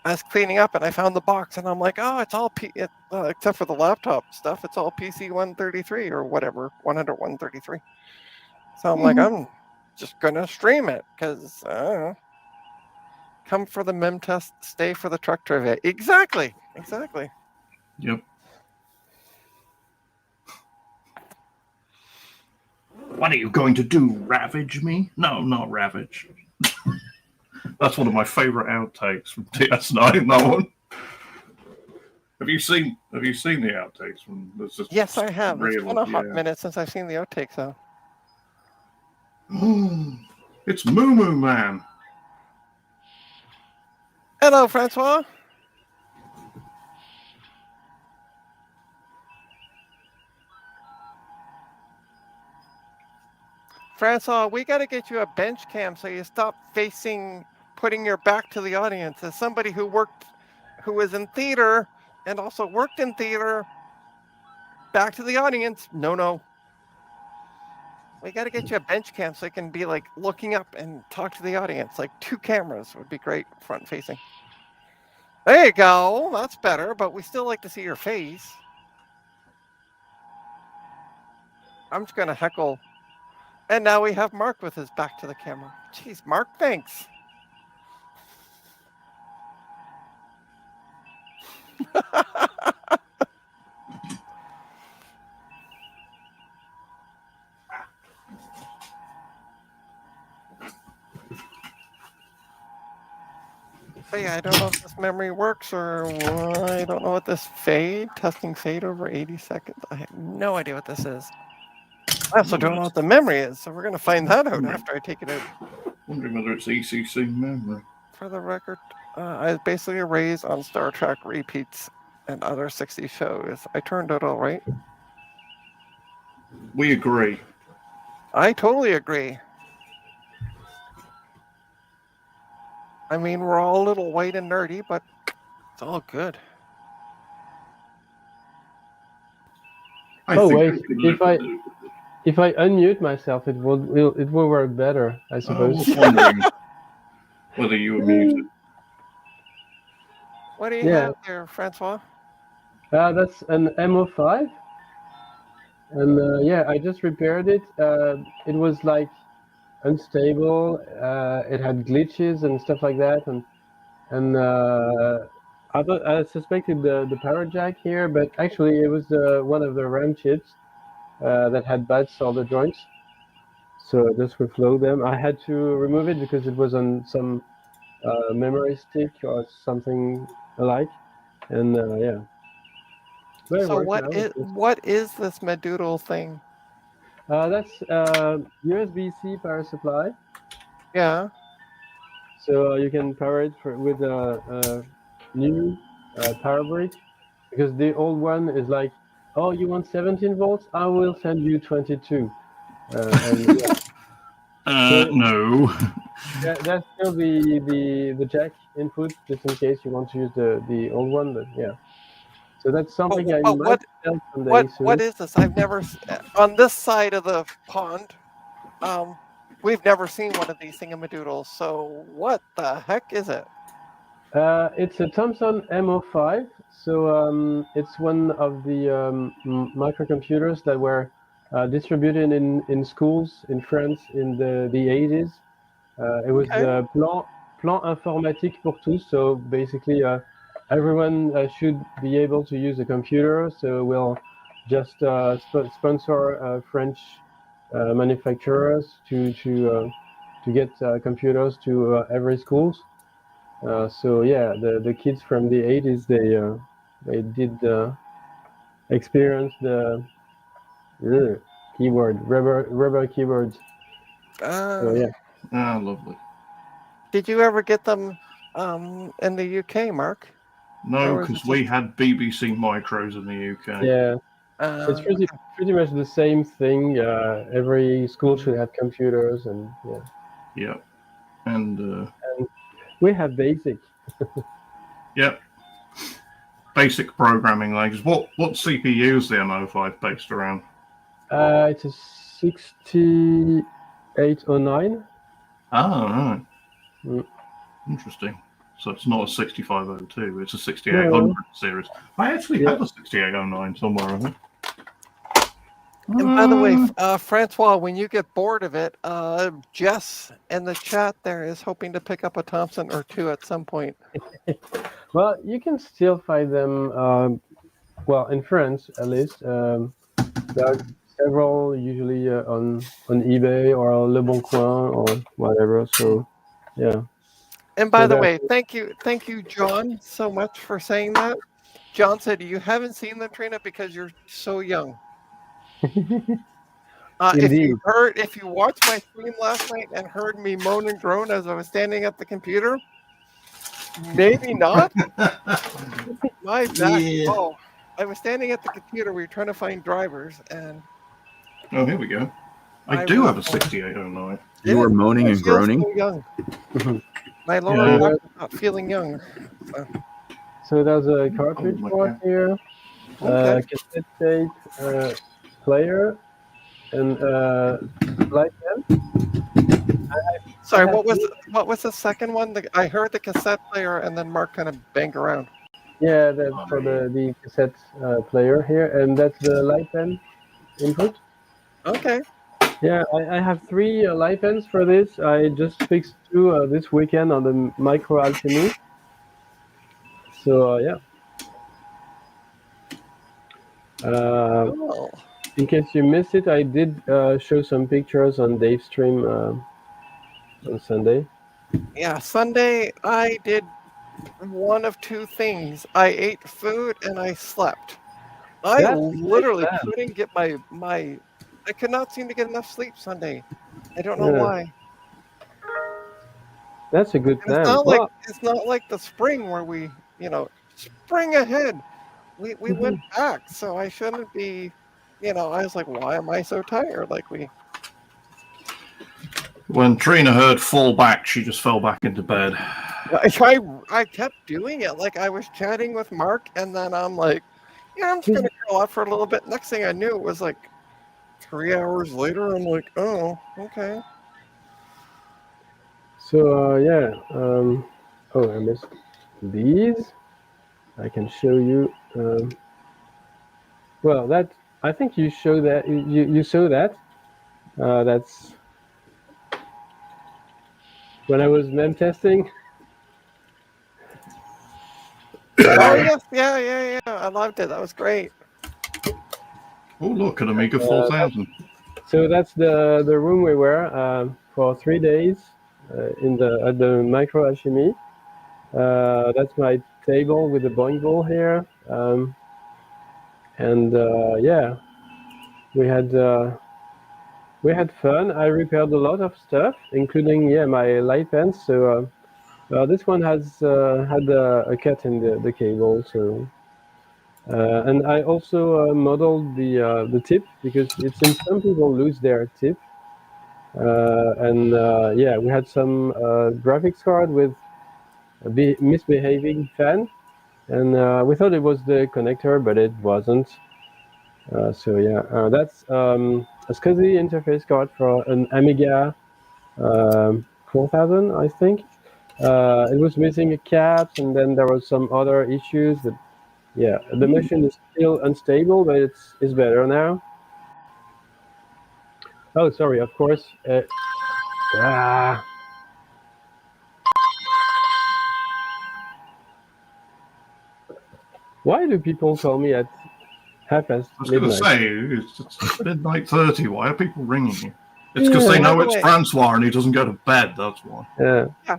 I was cleaning up and I found the box and I'm like, oh, it's all except for the laptop stuff, it's all PC 133 or whatever, 100 133. So I'm like, I'm just gonna stream it because come for the mem test, stay for the truck trivia. Exactly. Yep. What are you going to do? Ravage me? No, not ravage. That's one of my favorite outtakes from DS9. That one. Have you seen the outtakes from this? Yes, I have. It's been a hot minute since I've seen the outtakes, though. It's Moo Moo Man. Hello, Francois. Francois, we got to get you a bench cam so you stop putting your back to the audience. As somebody who was in theater and also worked in theater, back to the audience. No. We got to get you a bench cam so you can be like looking up and talk to the audience. Like 2 cameras would be great, front facing. There you go. That's better, but we still like to see your face. I'm just going to heckle. And now we have Mark with his back to the camera. Jeez, Mark, thanks. But yeah, I don't know if this memory works or I don't know what this testing fade over 80 seconds. I have no idea what this is. I also don't know what the memory is, so we're going to find that out after I take it out. Wondering whether it's ECC memory. For the record, I basically erased on Star Trek repeats and other 60 shows. I turned it all right. We agree. I totally agree. I mean, we're all a little white and nerdy, but it's all good. Wait! If I unmute myself, it will work better, I suppose. I was wondering whether you were muted. What do you have there, Francois? That's an MO5, and I just repaired it. It was like unstable. It had glitches and stuff like that, and I suspected the power jack here, but actually it was one of the RAM chips that had bad solder joints. So I just reflowed them. I had to remove it because it was on some memory stick or something alike, and yeah. But So what is this Medoodle thing? That's USB-C power supply. Yeah. So you can power it with a new power brick, because the old one is like, oh, you want 17 volts? I will send you 22. And, no. That's still the jack input, just in case you want to use the old one. But yeah. So that's something I might sell someday soon. What is this? I've never on this side of the pond. We've never seen one of these thingamadoodles. So what the heck is it? It's a Thomson MO5. So it's one of the microcomputers that were distributed in schools in France in the 80s. It was the Plan Informatique pour tous. So basically, everyone should be able to use a computer. So we'll just sponsor French manufacturers to get computers to every schools. So yeah, the kids from the 80s, they did experience the keyboard, rubber keyboards. So yeah. Ah, lovely. Did you ever get them in the UK, Mark? No, because we had BBC Micros in the UK. Yeah, it's pretty much the same thing. Every school should have computers, and yeah. Yeah, and we have BASIC. Yep. Basic programming language. What CPU is the MO5 based around? It's a 6809. Oh, right. Interesting. So it's not a 6502, it's a 6800 series. I actually have a 6809 somewhere, I think. And by the way, Francois, when you get bored of it, Jess in the chat there is hoping to pick up a Thompson or 2 at some point. Well, you can still find them, well, in France at least. There are several, usually on eBay or Le Bon Coin or whatever, so yeah. And by the way, thank you, John, so much for saying that. John said you haven't seen them, Trina, because you're so young. If you watched my stream last night and heard me moan and groan as I was standing at the computer, maybe not. My back. Yeah. Oh, I was standing at the computer. We were trying to find drivers, and oh, here we go. I do have a 6809. You were moaning and groaning. So young. My lower Yeah. back is not feeling young. So there's a cartridge my port God. Okay. cassette tape player, and light pen. Sorry, have what was the second one? I heard the cassette player, and then Mark kind of banged around. Yeah, that's for the cassette player here, and that's the light pen input. Okay. Yeah, I have 3 light pens for this. I just fixed 2 this weekend on the Micro Alchemy. So yeah. Cool. In case you missed it, I did show some pictures on Dave's stream on Sunday. Yeah, Sunday I did one of 2 things. I ate food and I slept. I That's a great literally plan. couldn't get my I could not seem to get enough sleep Sunday. I don't know Yeah. why. That's a good And plan. it's not like the spring where we, spring ahead. We went back, so I shouldn't be, I was like, why am I so tired? Like When Trina heard fall back, she just fell back into bed. I kept doing it. Like I was chatting with Mark, and then I'm like, yeah, I'm just gonna go out for a little bit. Next thing I knew, it was like 3 hours later. I'm like, oh, okay. So yeah. Oh, I missed these. I can show you. Well, that I think you show that you saw that. That's when I was mem testing. Oh yes, yeah. I loved it. That was great. Oh, look, an Amiga 4000. So that's the room we were for 3 days at the Micro Alchemy. That's my table with the boing ball here, and yeah, we had fun. I repaired a lot of stuff, including my light pens. So this one has had a cut in the cable. So and I also modeled the tip, because it seems some people lose their tip. And yeah, we had some graphics card with a misbehaving fan, and we thought it was the connector, but it wasn't. So yeah, that's a SCSI interface card for an Amiga 4000, I think. It was missing a caps, and then there was some other issues. But yeah, the machine is still unstable, but it's better now. Oh, sorry. Of course. Why do people call me at half past I was going to midnight? say, it's midnight 30. Why are people ringing you? It's because they know By the it's way- Francois and he doesn't go to bed, that's why. Yeah. Yeah.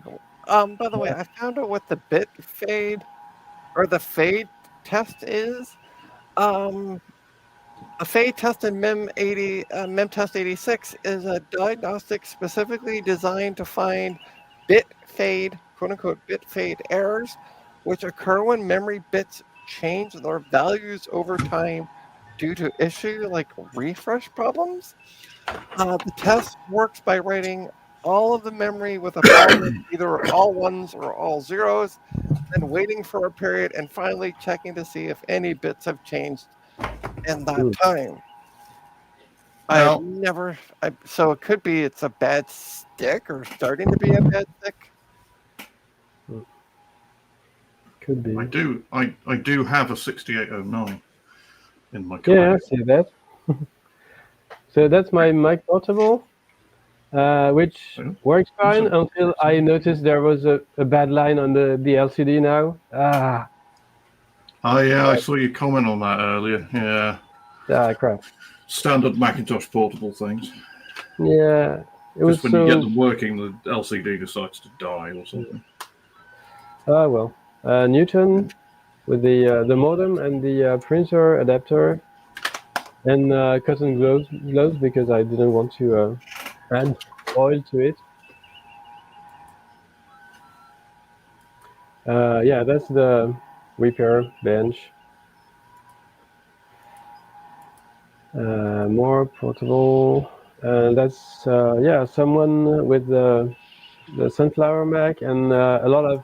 By the way, I found out what the bit fade or the fade test is. A fade test in MEM test 86 is a diagnostic specifically designed to find bit fade, quote unquote, bit fade errors, which occur when memory bits change their values over time due to issue like refresh problems. The test works by writing all of the memory with a file of either all ones or all zeros, then waiting for a period and finally checking to see if any bits have changed in that time. Now- So it could be it's a bad stick or starting to be a bad stick. Could be. I do have a 6809 in my Yeah, I collection. see that. So that's my mic portable, which works fine until I noticed there was a bad line on the LCD now. Oh yeah, I saw you comment on that earlier. Yeah. Crap. Standard Macintosh portable things. Yeah, it was Just when you get them working, the LCD decides to die or something. Well, Newton with the modem and the printer adapter, and cotton gloves because I didn't want to add oil to it. Yeah, that's the repair bench. More portable That's someone with the Sunflower Mac and a lot of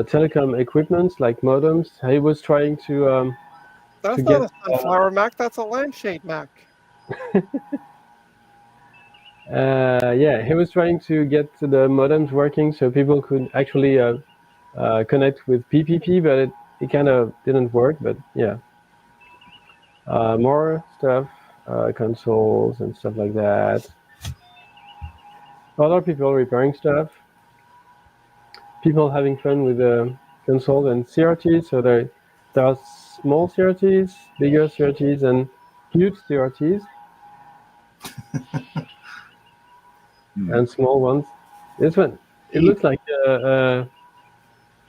telecom equipments like modems. He was trying to That's get not a sunflower Mac. That's a lampshade Mac. he was trying to get the modems working so people could actually connect with PPP, but it kind of didn't work. But yeah, more stuff, consoles and stuff like that. Other people repairing stuff. People having fun with the console and CRTs. So there are small CRTs, bigger CRTs, and huge CRTs, and small ones. This one, it looks like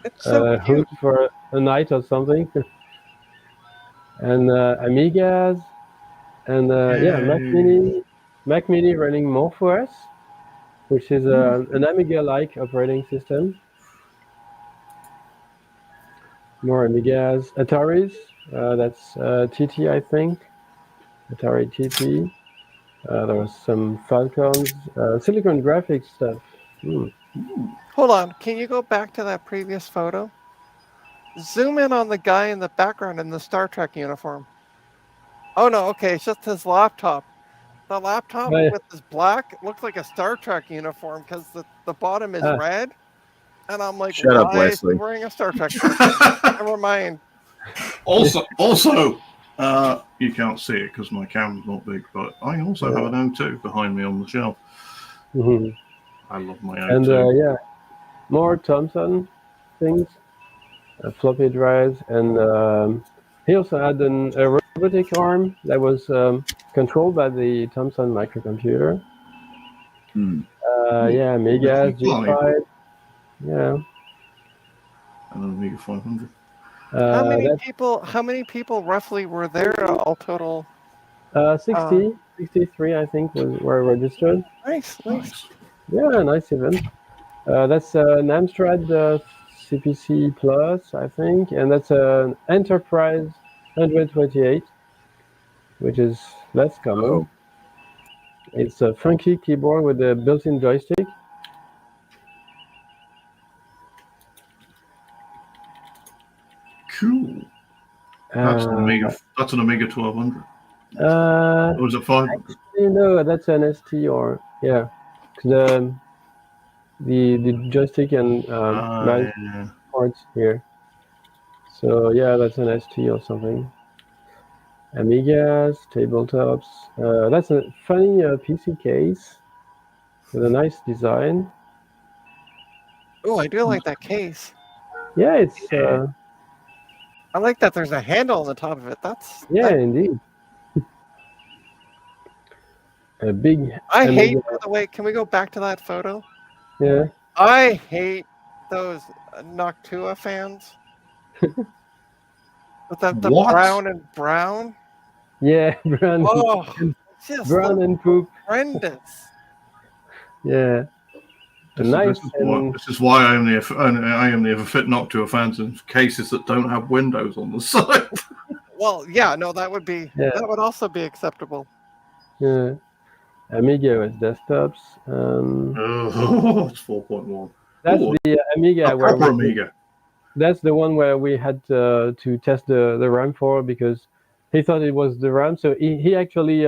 It's so cute. hood for a night or something. And Amigas, and Mac Mini running MorphOS, which is an Amiga-like operating system. More Amigas, Ataris, that's TT, I think. Atari TT. There was some Falcons, Silicon Graphics stuff. Hold on. Can you go back to that previous photo? Zoom in on the guy in the background in the Star Trek uniform. Oh no, okay, it's just his laptop. The laptop Yeah. with his black looks like a Star Trek uniform because the bottom is red. And I'm like, Shut up, why is he Wesley. wearing a Star Trek uniform? Never mind. Also, you can't see it because my camera's not big, but I also have an O2 behind me on the shelf. Mm-hmm. I love my O2. And more Thomson things, floppy drives, and he also had a robotic arm that was controlled by the Thomson microcomputer. Amiga G5. Yeah. And an Amiga 500. How many people roughly were there all total? 63, I think, were registered. Nice. Yeah, nice event. That's an Amstrad CPC Plus, I think, and that's an Enterprise 128, which is less common. Oh. It's a funky keyboard with a built-in joystick. Cool. That's an Amiga 1200. Or was it 500? No, that's an ST or the joystick and mouse parts here. So yeah, that's an ST or something. Amigas, tabletops. That's a funny PC case with a nice design. Oh, I do like that case. Yeah, it's. I like that there's a handle on the top of it. Indeed. A big. I hate. By the way, can we go back to that photo? Yeah. I hate those Noctua fans. With the brown and brown. Yeah, brown. Oh, just brown and poop. Horrendous. Yeah. This is why I only ever fit Noctua fans in cases that don't have windows on the side. Well, yeah, no, that would also be acceptable. Yeah. Amiga with desktops. It's 4.1. That's the Amiga where Amiga. That's the one where we had to test the RAM for because he thought it was the RAM. So he actually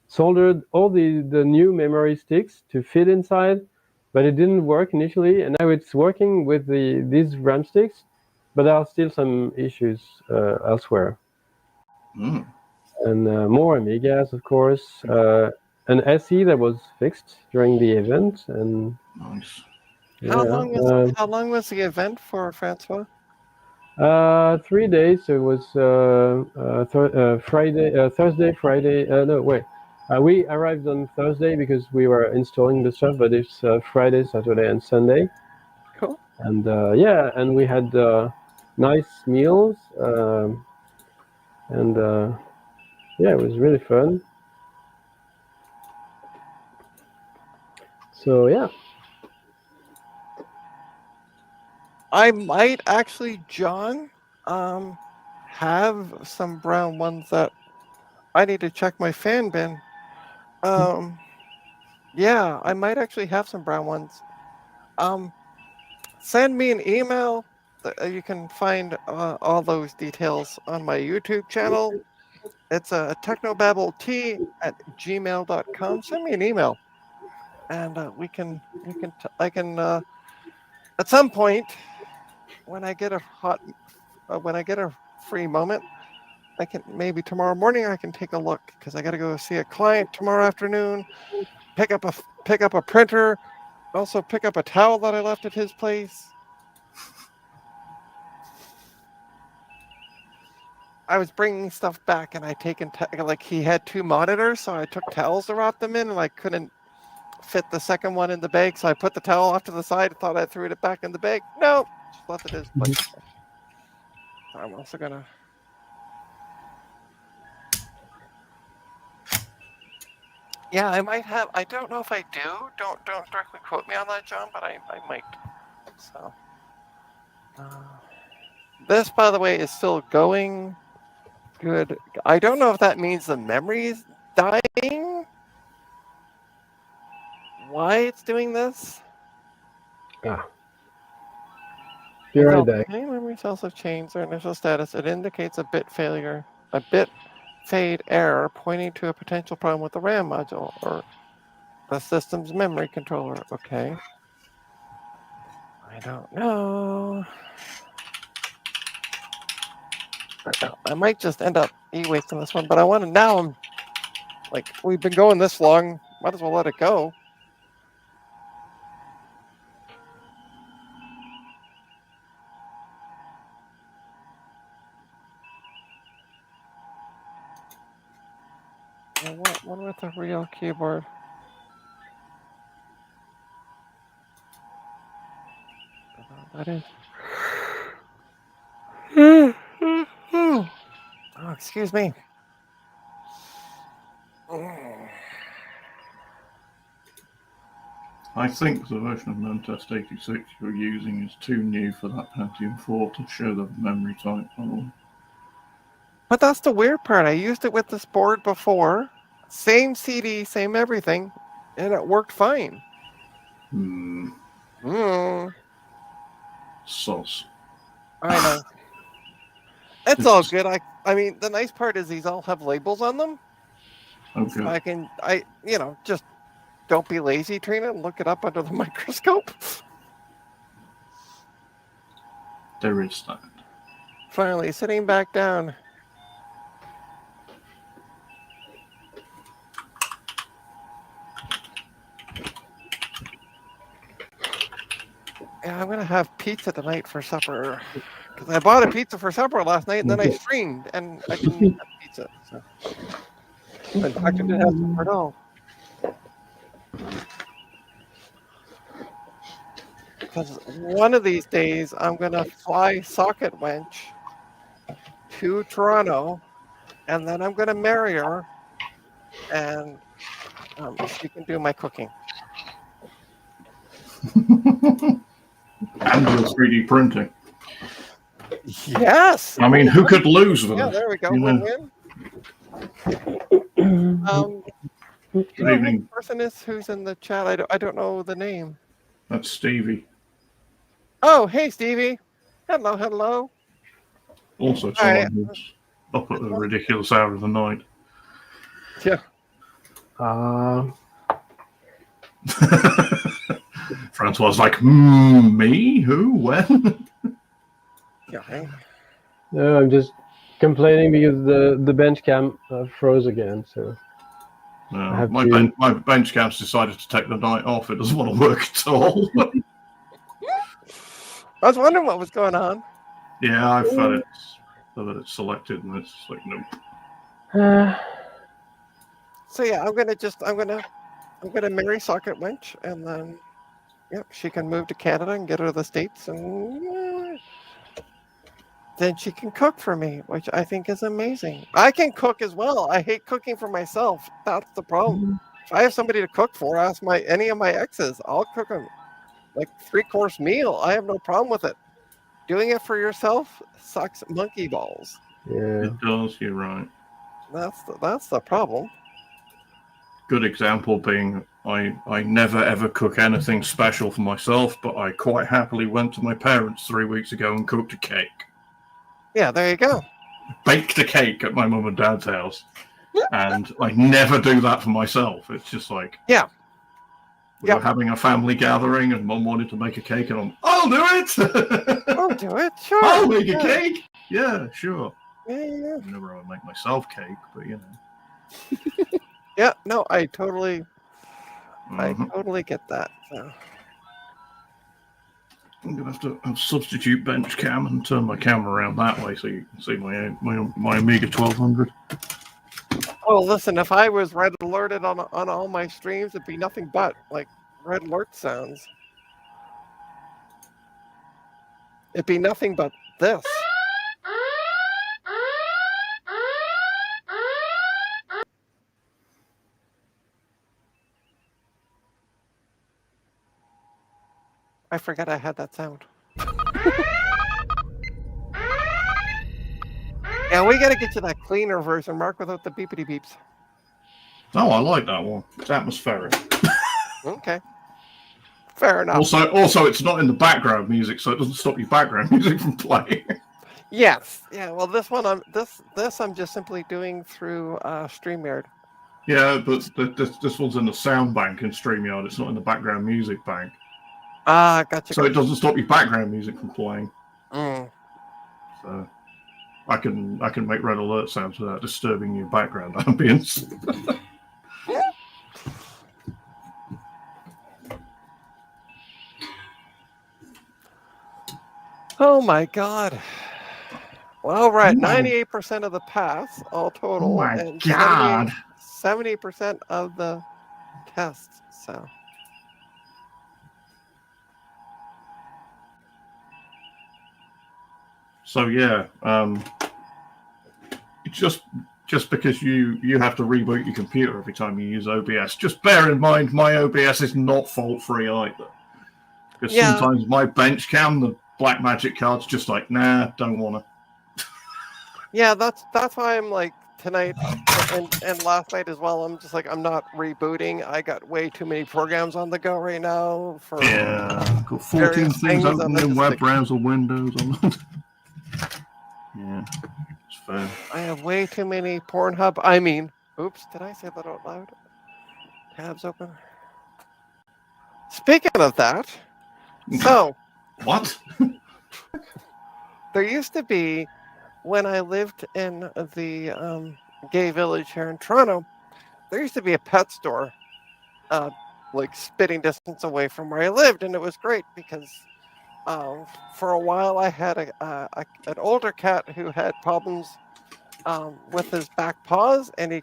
soldered all the new memory sticks to fit inside, but it didn't work initially. And now it's working with these RAM sticks, but there are still some issues elsewhere. And more Amigas, of course. An SE that was fixed during the event. And nice. How long was the event for, Francois? 3 days. So it was Thursday, Friday. No, wait. We arrived on Thursday because we were installing the stuff, but it's Friday, Saturday, and Sunday. Cool. And and we had nice meals, and it was really fun. So yeah. I might actually, John, have some brown ones that I need to check my fan bin. Yeah, I might actually have some brown ones. Send me an email. You can find all those details on my YouTube channel. It's technobabblet@gmail.com. Send me an email, and I can at some point when I get a free moment, I can maybe tomorrow morning I can take a look because I got to go see a client tomorrow afternoon. Pick up a printer. Also pick up a towel that I left at his place. I was bringing stuff back and I taken like he had 2 monitors, so I took towels to wrap them in, and I couldn't fit the second one in the bag, so I put the towel off to the side. Thought I threw it back in the bag. No, just left it at his place. So I'm also gonna. Yeah, I might have. I don't know if I do. Don't directly quote me on that, John, but I might. So this, by the way, is still going. Good. I don't know if that means the memory's dying. Why it's doing this? You're right there. Many memory cells have changed their initial status. It indicates a bit failure, a bit fade error, pointing to a potential problem with the RAM module or the system's memory controller. Okay. I don't know. I might just end up e-wasting this one, but I want to now. I'm like, we've been going this long. Might as well let it go. One with a real keyboard. That is. Oh, excuse me. I think the version of Memtest 86 you're using is too new for that Pentium 4 to show the memory type. But that's the weird part. I used it with this board before. Same CD, same everything, and it worked fine. Sauce. I know. It's all good. I mean, the nice part is these all have labels on them. Okay. So just don't be lazy, Trina, and look it up under the microscope. There is that. Finally, sitting back down. Yeah, I'm gonna have pizza tonight for supper. Because I bought a pizza for supper last night, and then I streamed, and I didn't have pizza. So. In fact, I didn't have supper at all. Because one of these days, I'm gonna fly socket wench to Toronto, and then I'm gonna marry her, and she can do my cooking. And your 3D printing. Yes. I mean, who could lose with Yeah, it? there we go. You know? Win-win. Good You know who evening. the person is who's in the chat? I don't know the name. That's Stevie. Oh, hey, Stevie. Hello, hello. Also someone who's up at a ridiculous hour of the night. Yeah. Francois like, me? Who? When? Yeah. Hey. No, I'm just complaining because the bench cam froze again. So No, my bench cam's decided to take the night off. It doesn't want to work at all. I was wondering what was going on. Yeah, I've had it selected, and it's like nope. So yeah, I'm gonna marry Socket Wench, and then she can move to Canada and get her to the States, and then she can cook for me, which I think is amazing. I can cook as well. I hate cooking for myself. That's the problem. If I have somebody to cook for, ask any of my exes. I'll cook them like 3-course meal. I have no problem with it. Doing it for yourself sucks monkey balls. Yeah. It does. You're right. That's the problem. Good example being I never ever cook anything special for myself, but I quite happily went to my parents 3 weeks ago and cooked a cake. Yeah, there you go. Baked a cake at my mum and dad's house. And I never do that for myself. It's just like, Yeah. we were having a family gathering and mum wanted to make a cake and I'll do it. I'll do it. Sure. I'll make a cake. Yeah, sure. Yeah. I never make myself cake, but you know. Yeah, no, I totally get that. So. I'm gonna have to substitute bench cam and turn my camera around that way so you can see my Amiga 1200. Oh, listen, if I was red alerted on all my streams, it'd be nothing but like red alert sounds. It'd be nothing but this. I forgot I had that sound. Yeah, we gotta get you that cleaner version, Mark, without the beepity beeps. Oh, I like that one. It's atmospheric. Okay. Fair enough. Also, it's not in the background music, so it doesn't stop your background music from playing. Yes. Yeah. Well, this one, I'm just simply doing through StreamYard. Yeah, but this one's in the sound bank in StreamYard. It's not in the background music bank. Ah, gotcha. So it doesn't stop your background music from playing. Mm. So I can make red alert sounds without disturbing your background ambience. Oh my God. Well, we're at 98% of the pass, all total. Oh my and God. 70% of the tests. So yeah, just because you have to reboot your computer every time you use OBS, just bear in mind my OBS is not fault free either. Because sometimes my bench cam, the Blackmagic card's just like, nah, don't wanna. Yeah, that's why I'm like tonight and last night as well. I'm just like, I'm not rebooting. I got way too many programs on the go right now for got 14 things open in web browser windows on. Yeah, it's fair. I have way too many Pornhub. I mean, oops, did I say that out loud? Tabs open. Speaking of that, so what? There used to be, when I lived in the gay village here in Toronto, there used to be a pet store, like spitting distance away from where I lived, and it was great because for a while I had an older cat who had problems with his back paws, and he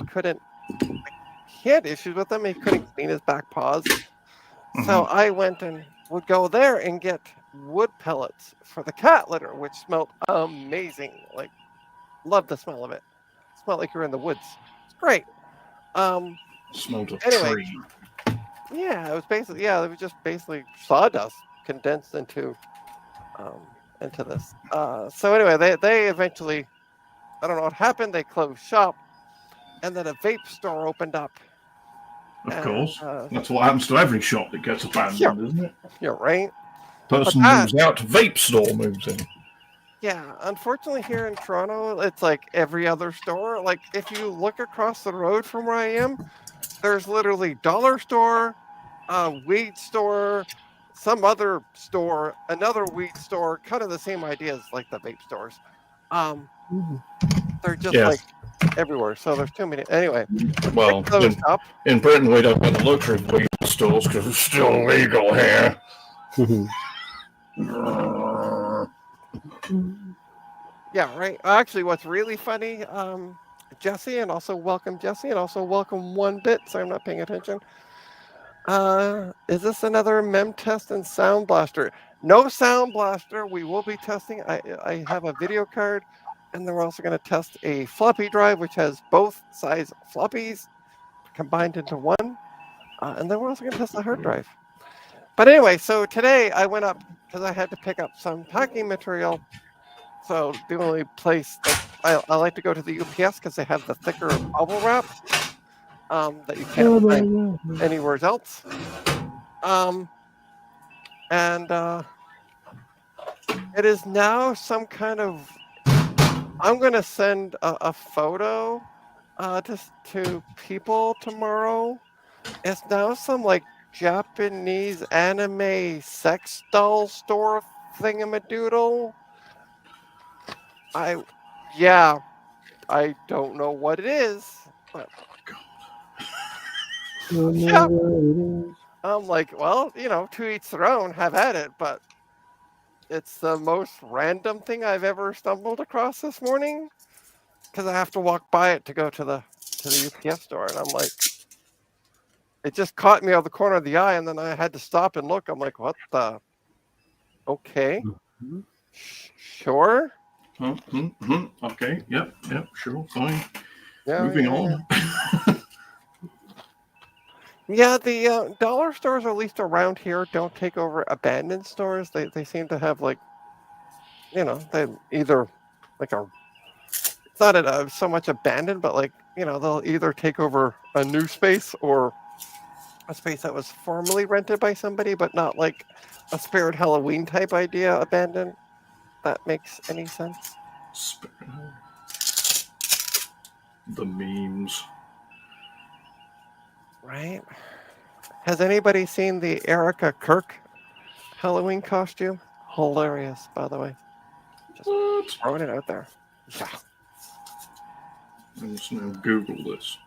had issues with them. He couldn't clean his back paws. Mm-hmm. So I went and would go there and get wood pellets for the cat litter, which smelled amazing. Like, love the smell of it. Smelled like you're in the woods. It's great. Smelled of tree. Yeah, it was just basically sawdust condensed into this. So anyway, they eventually, I don't know what happened. They closed shop, and then a vape store opened up. Of course, that's what happens to every shop that gets abandoned, isn't it? You're right. Person moves out, vape store moves in. Yeah, unfortunately here in Toronto, it's like every other store. Like if you look across the road from where I am, there's literally dollar store, weed store, some other store, another weed store, kind of the same ideas like the vape stores. They're just like everywhere, so there's too many. Anyway, well, in Britain we don't have the luxury of weed stores because it's still legal here. Yeah, right. Actually, what's really funny, Jesse, and also welcome One Bit, so I'm not paying attention. Is this another mem test and Sound Blaster? No Sound Blaster. We will be testing. I have a video card, and then we're also going to test a floppy drive, which has both size floppies combined into one. And then we're also going to test the hard drive. But anyway, so today I went up because I had to pick up some packing material. So the only place I like to go to the UPS because they have the thicker bubble wrap. that you can't find anywhere else. And it is now some kind of. I'm gonna send a photo to people tomorrow. It's now some like Japanese anime sex doll store thingamadoodle. Yeah, I don't know what it is, but yeah, I'm like, well, to each their own, have at it, but it's the most random thing I've ever stumbled across this morning because I have to walk by it to go to the UPS store, and I'm like, it just caught me out of the corner of the eye, and then I had to stop and look. I'm like, what the? Okay, sure. Okay, yep, sure, fine. Yeah, Moving yeah, on. Yeah, the dollar stores, at least around here, don't take over abandoned stores. They seem to have they either like it's not so much abandoned, but they'll either take over a new space or a space that was formerly rented by somebody, but not like a Spirit Halloween type idea abandoned. That makes any sense? The memes. Right? Has anybody seen the Erica Kirk Halloween costume? Hilarious, by the way. Just throwing it out there. Yeah. Let's now Google this.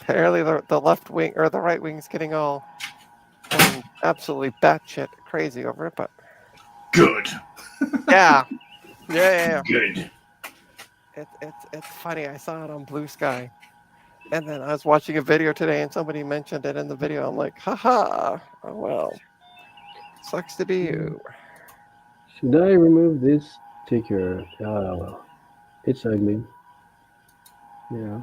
Apparently the left wing or the right wing's getting all absolutely batshit crazy over it, but good. Yeah. Good. It's funny. I saw it on Blue Sky, and then I was watching a video today, and somebody mentioned it in the video. I'm like, haha. Oh well. Sucks to be you. Should I remove this sticker? Well, it's ugly. Yeah.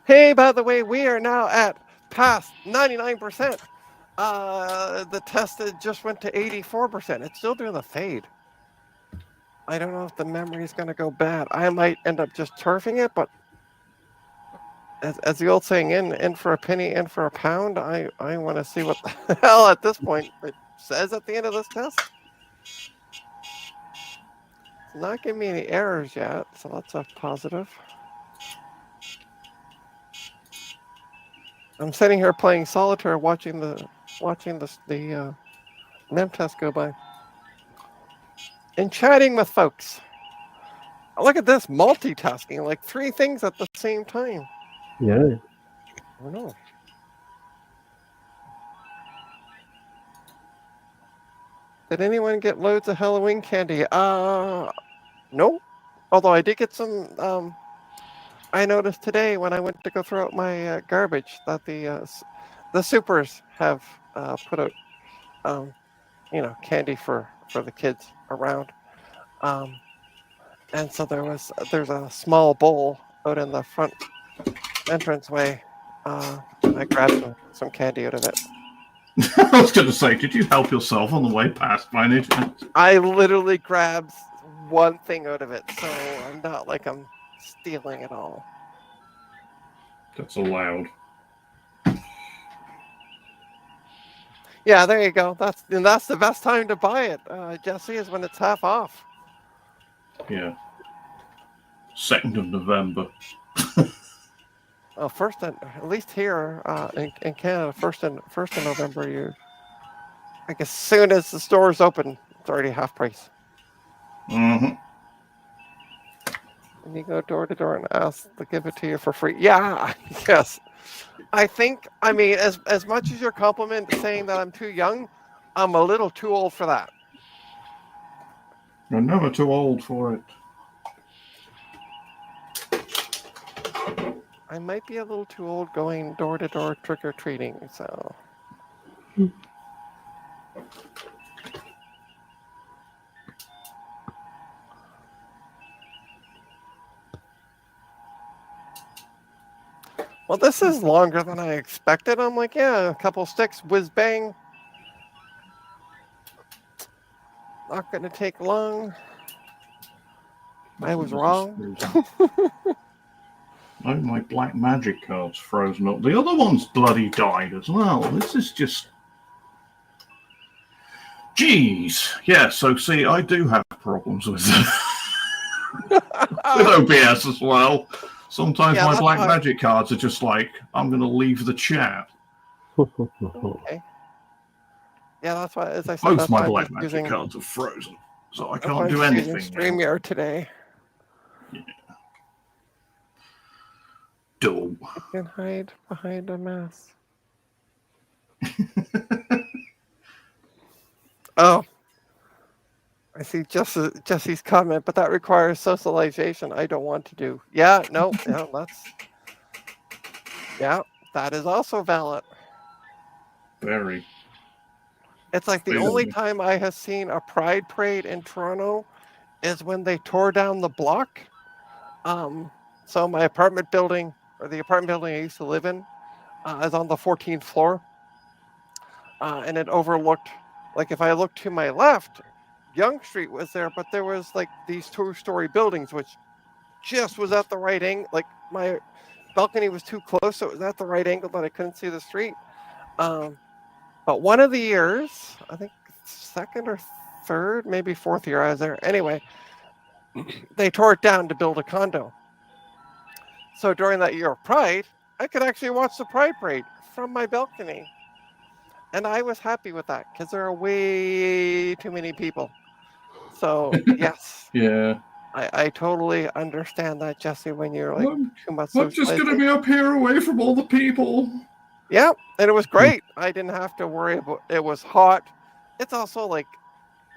Hey, by the way, we are now at past 99%. The test just went to 84%. It's still doing the fade. I don't know if the memory is going to go bad. I might end up just turfing it, but as the old saying, in for a penny, in for a pound. I want to see what the hell at this point it says at the end of this test. It's not giving me any errors yet, so that's a positive. I'm sitting here playing solitaire, watching the mem test go by, and chatting with folks. Look at this multitasking, like 3 things at the same time. Yeah. Oh no. Did anyone get loads of Halloween candy? No. Although I did get some. I noticed today when I went to go throw out my garbage that the supers have put out candy for the kids around. And so there's a small bowl out in the front entranceway. I grabbed some candy out of it. I was going to say, did you help yourself on the way past by any chance? I literally grabbed one thing out of it, so I'm not like I'm stealing it all. That's allowed. Yeah, there you go. That's the best time to buy it, Jesse, is when it's half off. Yeah. 2nd of November. Well, at least here in Canada, first in November, I guess as soon as the stores open, it's already half price. Mm-hmm. And you go door to door and ask to give it to you for free. Yeah, yes. I mean, as much as your compliment saying that I'm too young, I'm a little too old for that. You're never too old for it. I might be a little too old going door to door trick or treating, so. Well, this is longer than I expected. I'm like, yeah, a couple sticks, whiz bang. Not going to take long. I was This is wrong. frozen. Oh, my black magic card's frozen up. The other one's bloody died as well. This is just... Jeez. Yeah, so see, I do have problems with OBS as well. Sometimes Yeah, my that's black why- magic cards are just like, I'm going to leave the chat. Okay. Yeah, that's why, as I said, Both that's my why I'm black just magic using, cards are frozen. So I that's why can't I'm do just using anything now. StreamYard today. Dull. You can hide behind a mask. Oh, I see Jesse's comment, but that requires socialization. I don't want to do. Yeah, no, yeah, that is also valid. Very. It's like the Very. only time I have seen a pride parade in Toronto is when they tore down the block. So my apartment building, or the apartment building I used to live in, is on the 14th floor, and it overlooked. Like if I looked to my left, Yonge Street was there, but there was like these two-story buildings, which just was at the right angle. Like my balcony was too close, so it was at the right angle that I couldn't see the street. But one of the years, I think second or third, maybe fourth year I was there. Anyway, they tore it down to build a condo. So during that year of Pride, I could actually watch the Pride Parade from my balcony. And I was happy with that because there are way too many people. So, yes. Yeah. I totally understand that, Jesse, when you're like too much I'm just going to socializing. be up here away from all the people. Yeah, and it was great. I didn't have to worry about it. Was hot. It's also like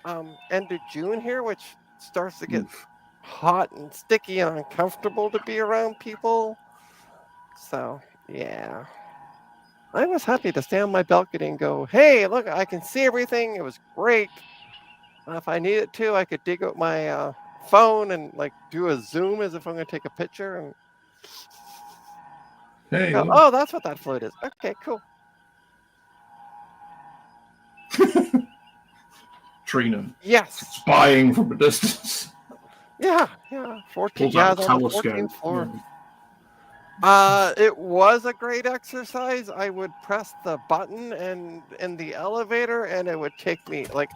end of June here, which starts to get hot and sticky and uncomfortable to be around people. So, yeah. I was happy to stay on my balcony and go, hey, look, I can see everything. It was great. If I needed to, I could dig out my phone and like do a zoom as if I'm going to take a picture and Hey, go, oh, that's what that float is. Okay, cool. Trina. Yes. Spying from a distance. Yeah. 14. Pulls Yeah, out it's a on the telescope. 14th floor. Yeah. It was a great exercise. I would press the button and in the elevator, and it would take me like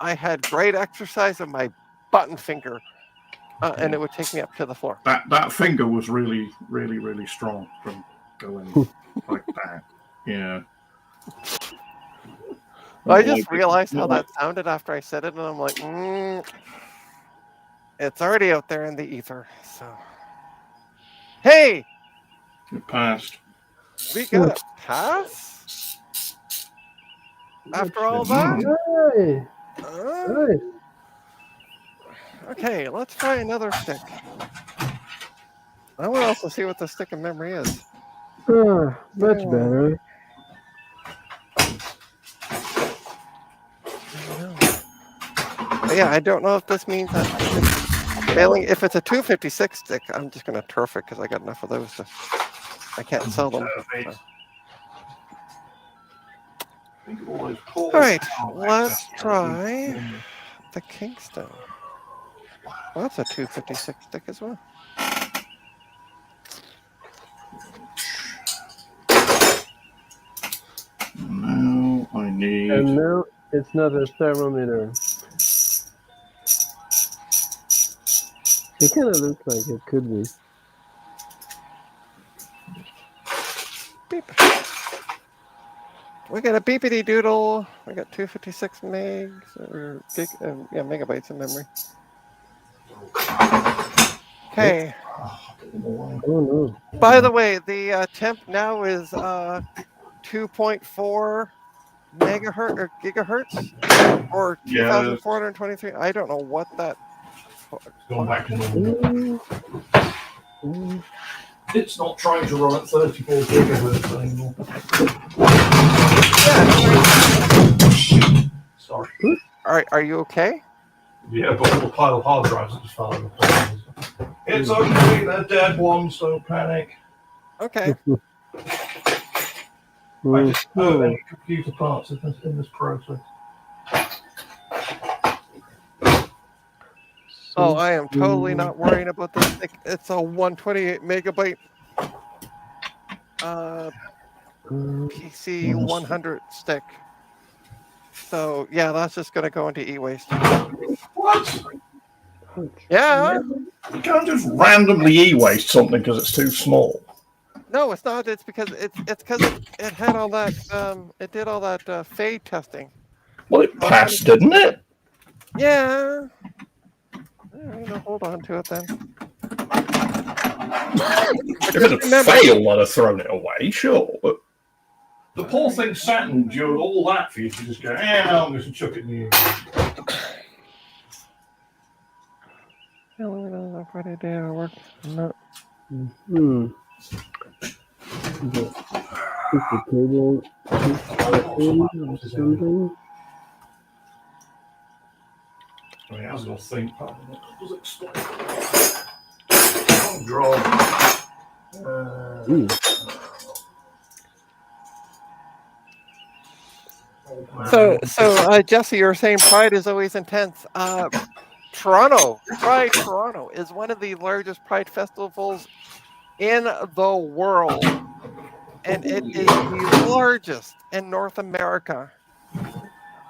I had great exercise of my button finger, and it would take me up to the floor. That finger was really, really, really strong from going like that. Yeah. I just realized how that sounded after I said it, and I'm like, it's already out there in the ether. So, hey, it passed. we got a pass after all that. Hey, hey. Okay, let's try another stick. I want to also see what the stick of memory is. Much better. Yeah, I don't know if this means that it's failing. If it's a 256 stick, I'm just going to turf it because I got enough of those. I can't sell them. All right, let's try the Kingston. Well, that's a 256 stick as well. Now I need. And now it's not a thermometer. It kind of looks like it could be. Beep. We got a beepity doodle. We got 256 megs or megabytes of memory. Okay. Oh no. By the way, the temp now is 2.4 megahertz or gigahertz or 2,423. I don't know what that. Going back to normal. It's not trying to run at 34 gigahertz anymore. Sorry. Are you okay? Yeah, I've got a little pile of hard drives that just fell over. It's okay, they're dead ones, don't panic. Okay. I just any computer parts in this process. Oh, I am totally not worrying about this. It's a 128 megabyte PC 100 stick. So yeah, that's just gonna go into e-waste. What? Yeah. You can't just randomly e-waste something because it's too small. No, it's not. It's because it had all that it did all that fade testing. Well, it passed, didn't it? Yeah. Hold on to it then. If it had failed, I'd have thrown it away, sure. But the poor thing sat and endured all that for you to just go, I'm going to chuck it in the Friday day I work. No. The cable or something. I mean, as I think, does it stop? Draw. So Jesse, you were saying Pride is always intense. Toronto is one of the largest Pride festivals in the world, and it is the largest in North America.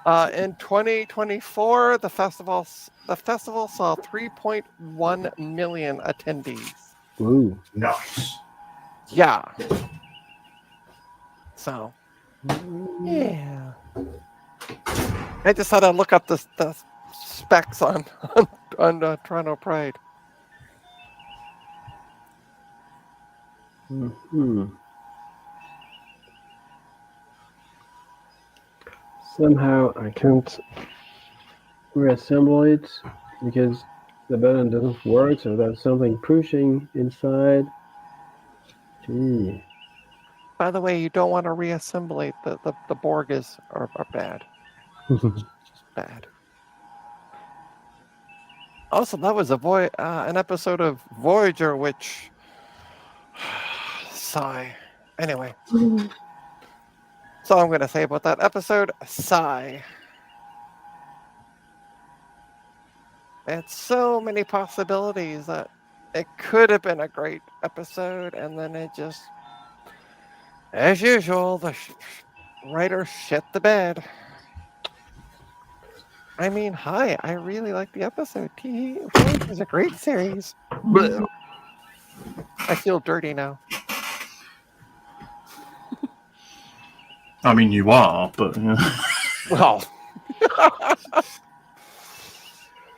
In 2024, the festival saw 3.1 million attendees. Ooh, nice. Yeah. So, yeah. I just had to look up the specs on Toronto Pride. Somehow I can't reassemble it because the button doesn't work, so there's something pushing inside. Gee. By the way, you don't want to reassemble it. The Borg are bad. Bad. Also, that was an episode of Voyager, which sigh. Anyway, that's all I'm going to say about that episode. Sigh. It's so many possibilities that it could have been a great episode, and then it just, as usual, the writer shit the bed. I mean, hi, I really like the episode. It was a great series. Blech. I feel dirty now. I mean, you are, but Well,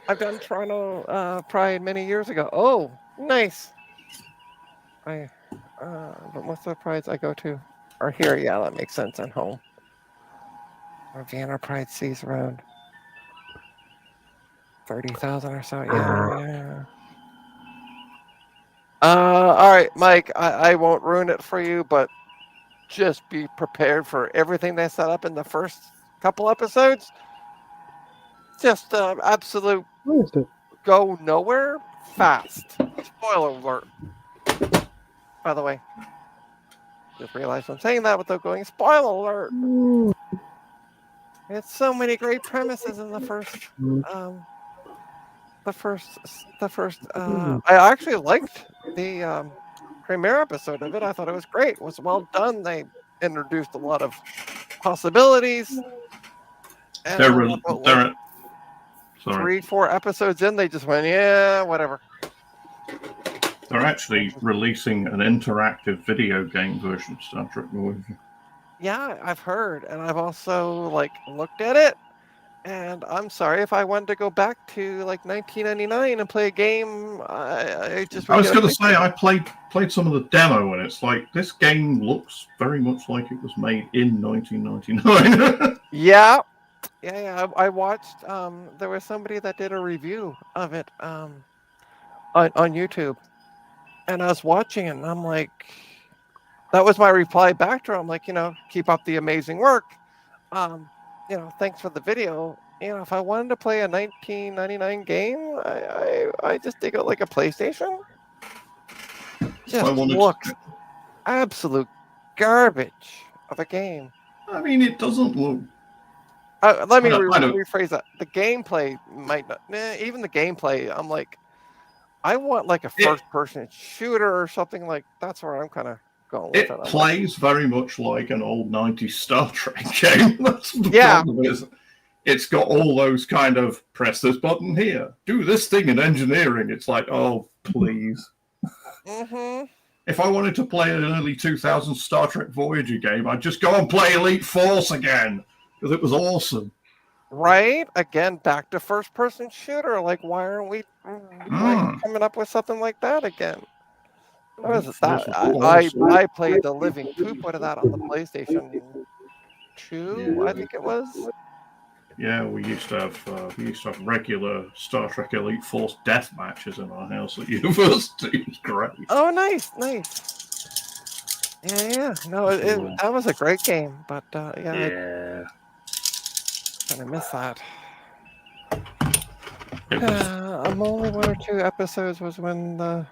I've done Toronto Pride many years ago. Oh, nice. But most of the prides I go to are here. Yeah, that makes sense. And home. Or Vienna Pride sees around 30,000 or so. Yeah. All right, Mike. I won't ruin it for you, but just be prepared for everything they set up in the first couple episodes. Just absolute go nowhere fast. Spoiler alert. By the way, just realized I'm saying that without going spoiler alert. It's so many great premises in the first. I actually liked the premiere episode of it. I thought it was great. It was well done. They introduced a lot of possibilities. And they're 3-4 episodes in, they just went, yeah, whatever. They're actually releasing an interactive video game version of Star Trek Voyager. Yeah, I've heard, and I've also looked at it. And I'm sorry, if I wanted to go back to 1999 and play a game, I was going to say I played some of the demo, and it's like this game looks very much like it was made in 1999. Yeah. I watched. There was somebody that did a review of it on YouTube, and I was watching it, and I'm like, that was my reply back to her. I'm like, keep up the amazing work. Thanks for the video. If I wanted to play a 1999 game, I just dig out a PlayStation. Just looks absolute garbage of a game. I mean, it doesn't look Let me I don't- rephrase that. The gameplay might not. Even the gameplay, I'm like, I want like a first-person shooter or something like. That's where I'm kind of going with it. It plays very much like an old 90s Star Trek game. That's the problem is. It's got all those kind of press this button here, do this thing in engineering. It's like, oh, please. Mm-hmm. If I wanted to play an early 2000s Star Trek Voyager game, I'd just go and play Elite Force again because it was awesome. Right? Again, back to first-person shooter. Like, why aren't we like coming up with something like that again? What was it? That I played the living poop out of that on the PlayStation 2, I think it was. Yeah, we used to have regular Star Trek Elite Force death matches in our house at university. It was great. Oh, nice. Yeah. No, that was a great game, but Yeah. I miss that. I'm only 1 or 2 episodes was when the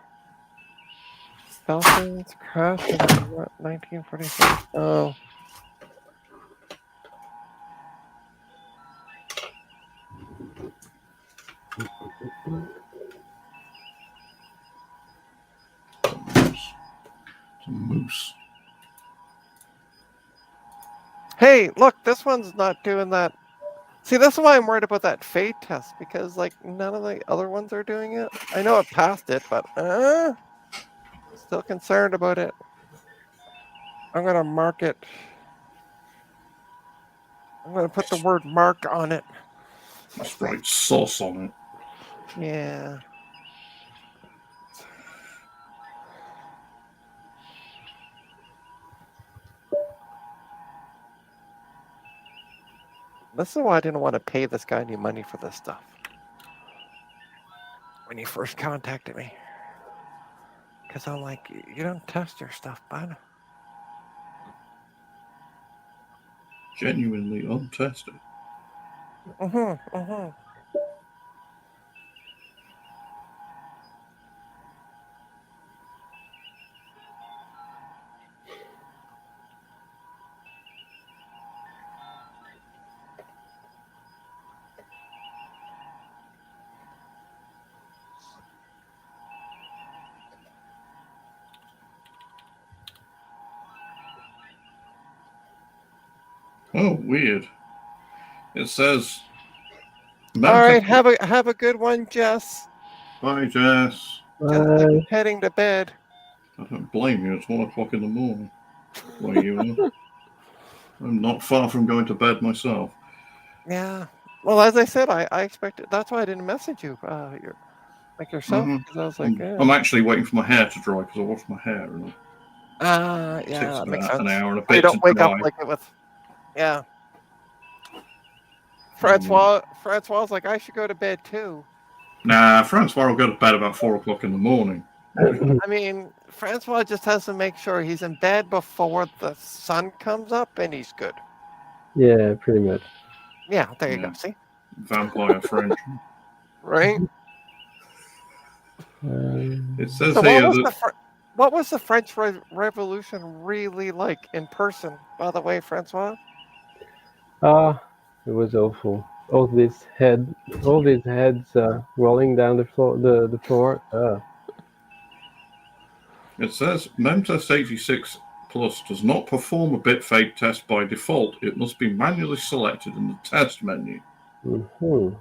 Falcons crashed in 1946. Oh. It's a moose. Hey, look, this one's not doing that. See, that's why I'm worried about that fade test, because like none of the other ones are doing it. I know it passed it, but still concerned about it. I'm gonna mark it. I'm gonna put the word mark on it. Let's write sauce on it. Yeah. This is why I didn't want to pay this guy any money for this stuff when he first contacted me. Because I'm like, you don't test your stuff, bud. Genuinely untested. Oh, weird. It says. All right, have a good one, Jess. Bye, Jess. Just heading to bed. I don't blame you. It's 1 o'clock in the morning. Where you are. I'm not far from going to bed myself. Yeah. Well, as I said, I expected. That's why I didn't message you. Yourself, because I was like, I'm actually waiting for my hair to dry because I wash my hair and it yeah, takes that makes about sense. an hour and a You bit don't to wake dry. up like it with, yeah. Francois's like, I should go to bed too. Nah, Francois will go to bed about 4 o'clock in the morning. I mean, Francois just has to make sure he's in bed before the sun comes up, and he's good. Yeah, pretty much. Yeah, there you go. See, vampire French. right? It says So here what was the French Revolution really like in person? By the way, Francois. It was awful. All these heads rolling down the floor. The floor. It says Memtest 86 Plus does not perform a bit fade test by default. It must be manually selected in the test menu. Mm-hmm.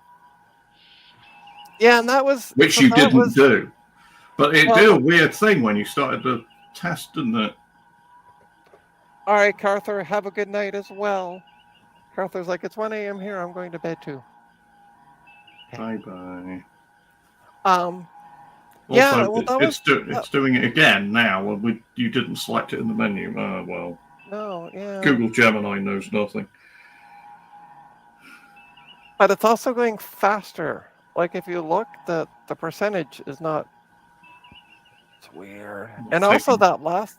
Yeah, and that was which you didn't do. But it did a weird thing when you started the test, didn't it? All right, Carther, have a good night as well. Carther's like, it's 1 a.m. here. I'm going to bed too. Okay. Bye-bye. Also, yeah, well, it's doing it again now. Well, you didn't select it in the menu. Oh, well. No, yeah. Google Gemini knows nothing. But it's also going faster. Like if you look, the percentage is not. It's weird. And also that last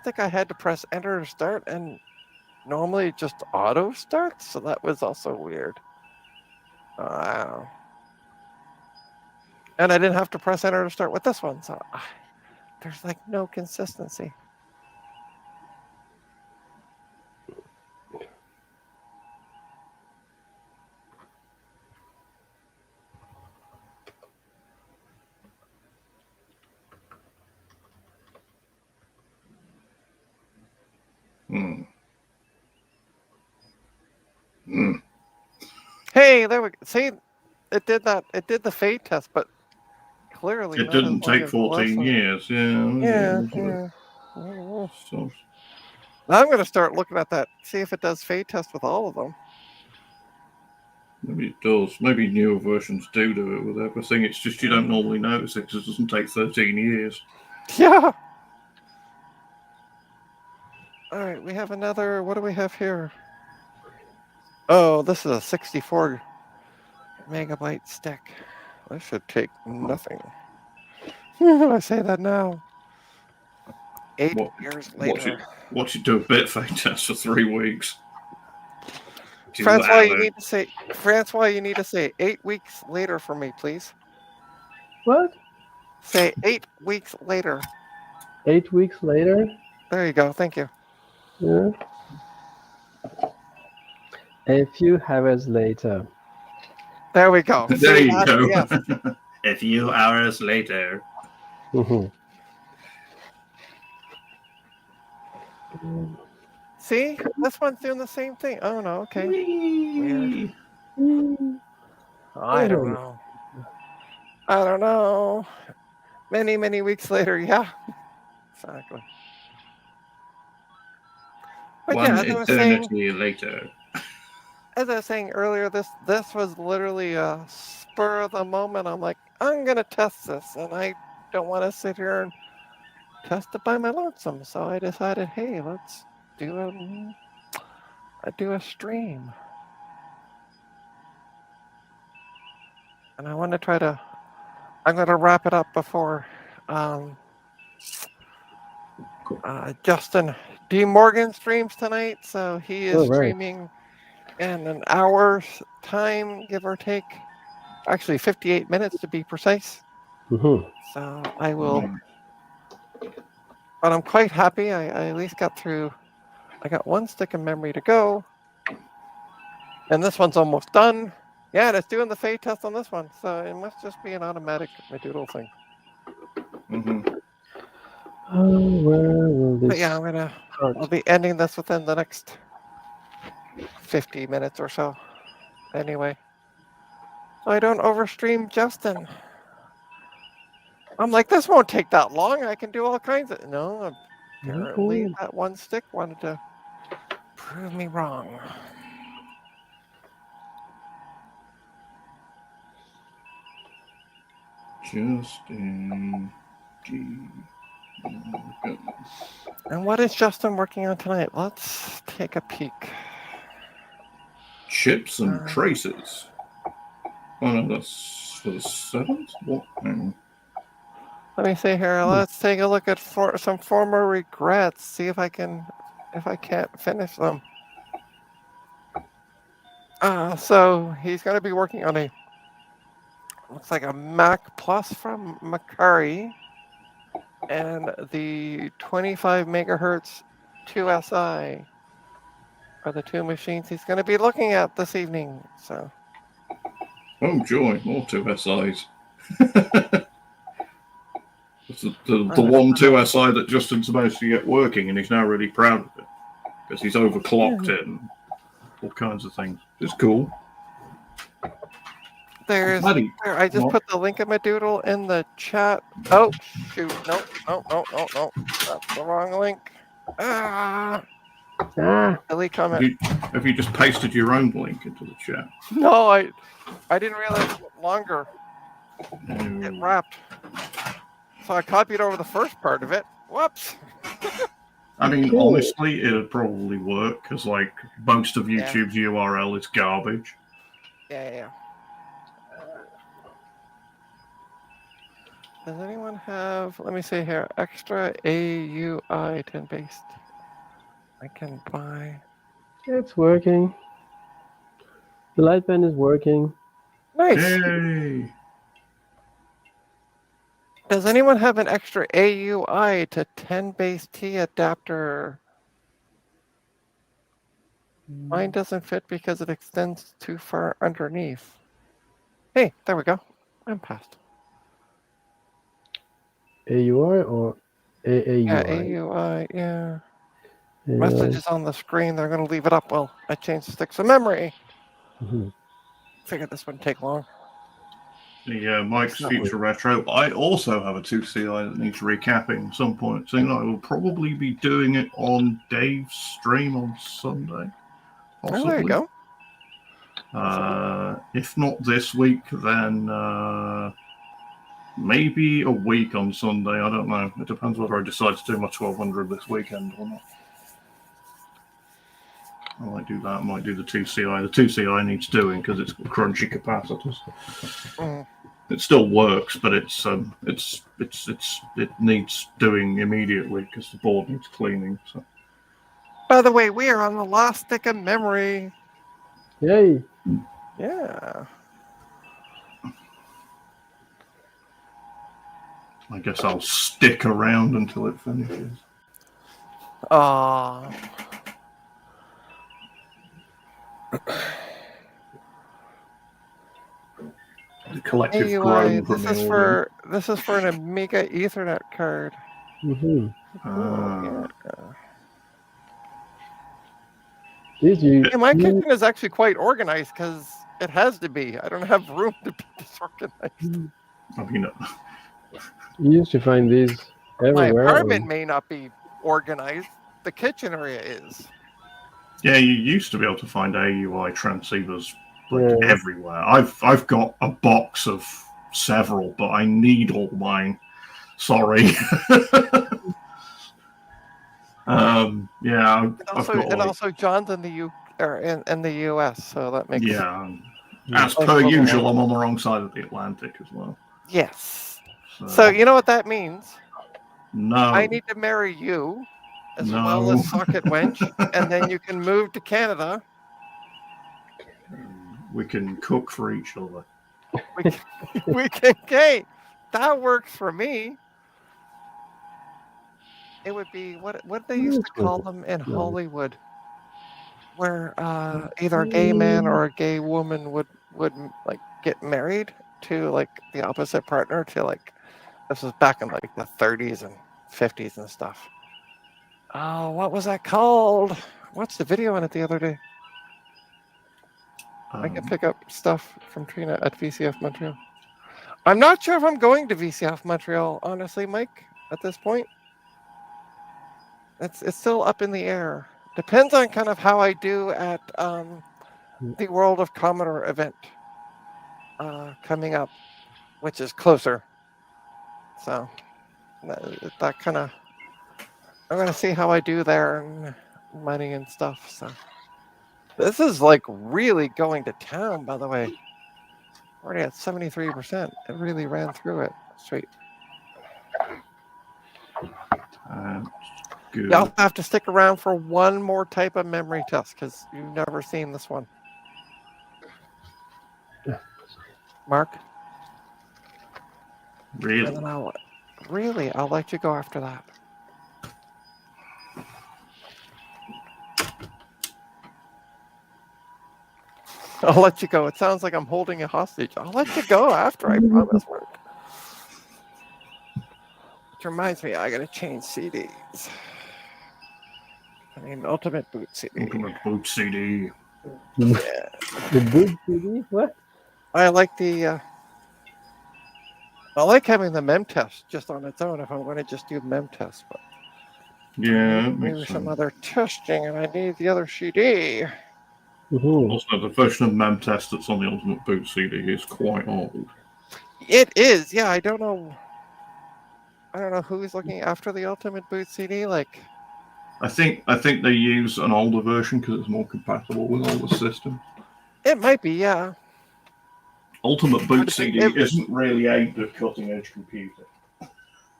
stick, I had to press enter to start, and normally it just auto starts. So that was also weird. I don't know. And I didn't have to press enter to start with this one, so there's like no consistency. Hmm. Hmm. Hey, there we go. See, it did that. It did the fade test, but clearly It not as didn't long take as the last 14 one. years. Yeah, Yeah. yeah. Mhm. So, I'm going to start looking at that, see if it does fade test with all of them. maybe it does. Maybe newer versions do it with everything. It's just you don't normally notice it because it doesn't take 13 years. Yeah. All right, we have another. What do we have here? Oh, this is a 64 megabyte stick. This should take nothing. I say that now. 8 years later. Watch it do a bit fake test for 3 weeks. Francois, you need to say 8 weeks later for me, please. What? Say 8 weeks later. 8 weeks later? There you go. Thank you. Yeah. A few hours later. There we go. There See, you go. yes. A few hours later. See, this one's doing the same thing. Oh no, okay. Weird. I don't know. I don't know. Many, many weeks later, yeah. Exactly. But One yeah, eternity later. as I was saying earlier, this was literally a spur of the moment. I'm like, I'm gonna test this, and I don't want to sit here and test it by my lonesome. So I decided, hey, let's do a stream, and I want to try to. I'm gonna wrap it up before Justin D. Morgan streams tonight. So he is streaming in an hour's time, give or take. Actually, 58 minutes to be precise. So I will. But I'm quite happy. I at least got through. I got one stick of memory to go. And this one's almost done. Yeah, and it's doing the fade test on this one. So it must just be an automatic Madoodle thing. Where will this? But yeah, I'll be ending this within the next 50 minutes or so. Anyway. So I don't overstream Justin. I'm like, this won't take that long. I can do all kinds of. No, apparently that one stick wanted to prove me wrong. Justin D. And what is Justin working on tonight? Let's take a peek. Chips and traces. Oh no, that's for the 7th? What? Let me see here. Let's take a look at some former regrets. See if I can't finish them. So he's going to be working on looks like a Mac Plus from Macari and the 25 megahertz 2SI are the two machines he's going to be looking at this evening. So. Oh joy, more 2SIs. the one 2SI that Justin's managed to get working, and he's now really proud of it because he's overclocked it and all kinds of things. It's cool. I just put the link of my doodle in the chat. Oh shoot! No! That's the wrong link. Delete comment. Have you just pasted your own link into the chat? No, I didn't realize it was longer. It wrapped. So I copied over the first part of it. Whoops. I mean, honestly, it'd probably work because, like, most of YouTube's URL is garbage. Yeah. Does anyone have? Let me see here. Extra AUI 10 based. I can buy. It's working. The light pen is working. Nice. Yay. Does anyone have an extra AUI to 10 base T adapter? Mine doesn't fit because it extends too far underneath. Hey, there we go. I'm past. AUI or AAUI? Yeah, AUI, yeah. Messages on the screen. They're going to leave it up. Well, I changed the sticks of memory. Figured this wouldn't take long. The Mike's Future Retro. I also have a 2CI that needs recapping at some point. So I will probably be doing it on Dave's stream on Sunday. Possibly. Oh, there you go. If not this week, then maybe a week on Sunday. I don't know. It depends whether I decide to do my 1200 this weekend or not. I might do that. I might do the 2CI. The 2CI needs doing because it's got crunchy capacitors. It still works, but it needs doing immediately because the board needs cleaning. So. By the way, we are on the last stick of memory. Yay! Yeah. I guess I'll stick around until it finishes. The collective groan from this is for an Amiga Ethernet card. Mm-hmm. Yeah, my kitchen is actually quite organized because it has to be. I don't have room to be disorganized. I mean, you used to find these everywhere. My apartment may not be organized. The kitchen area is. Yeah, you used to be able to find AUI transceivers everywhere. I've got a box of several, but I need all mine. Sorry. Yeah. Also, John's in the in the US, so that makes As per usual, I'm on the wrong side of the Atlantic as well. Yes. So you know what that means? No. I need to marry you, as well as Socket Wench, and then you can move to Canada. We can cook for each other. We can. Okay, that works for me. It would be what they used to call them in Hollywood, where either a gay man or a gay woman would like get married to like the opposite partner to like this was back in like the 30s and 50s and stuff. Oh, what was that called? Watched the video on it the other day. I can pick up stuff from Trina at VCF Montreal. I'm not sure if I'm going to VCF Montreal, honestly, Mike, at this point. It's still up in the air. Depends on kind of how I do at the World of Commodore event coming up, which is closer. So that kind of, I'm going to see how I do there and money and stuff. So this is like really going to town, by the way. Already at 73%. It really ran through it. Sweet. Good. Y'all have to stick around for one more type of memory test because you've never seen this one. Mark? Really? And then I'll let you go after that. I'll let you go. It sounds like I'm holding you hostage. I'll let you go after, I promise, Mark. Which reminds me, I gotta change CDs. I mean, Ultimate Boot CD. Ultimate Boot CD. Yeah. The boot CD? What? I like I like having the mem test just on its own if I'm going to just do mem test, but yeah, maybe some other testing, and I need the other CD. Also, the version of mem test that's on the Ultimate Boot CD is quite old. It is, yeah. I don't know who's looking after the Ultimate Boot CD. Like, I think they use an older version because it's more compatible with older systems. It might be, yeah. Ultimate Boot CD isn't really aimed at cutting-edge computing.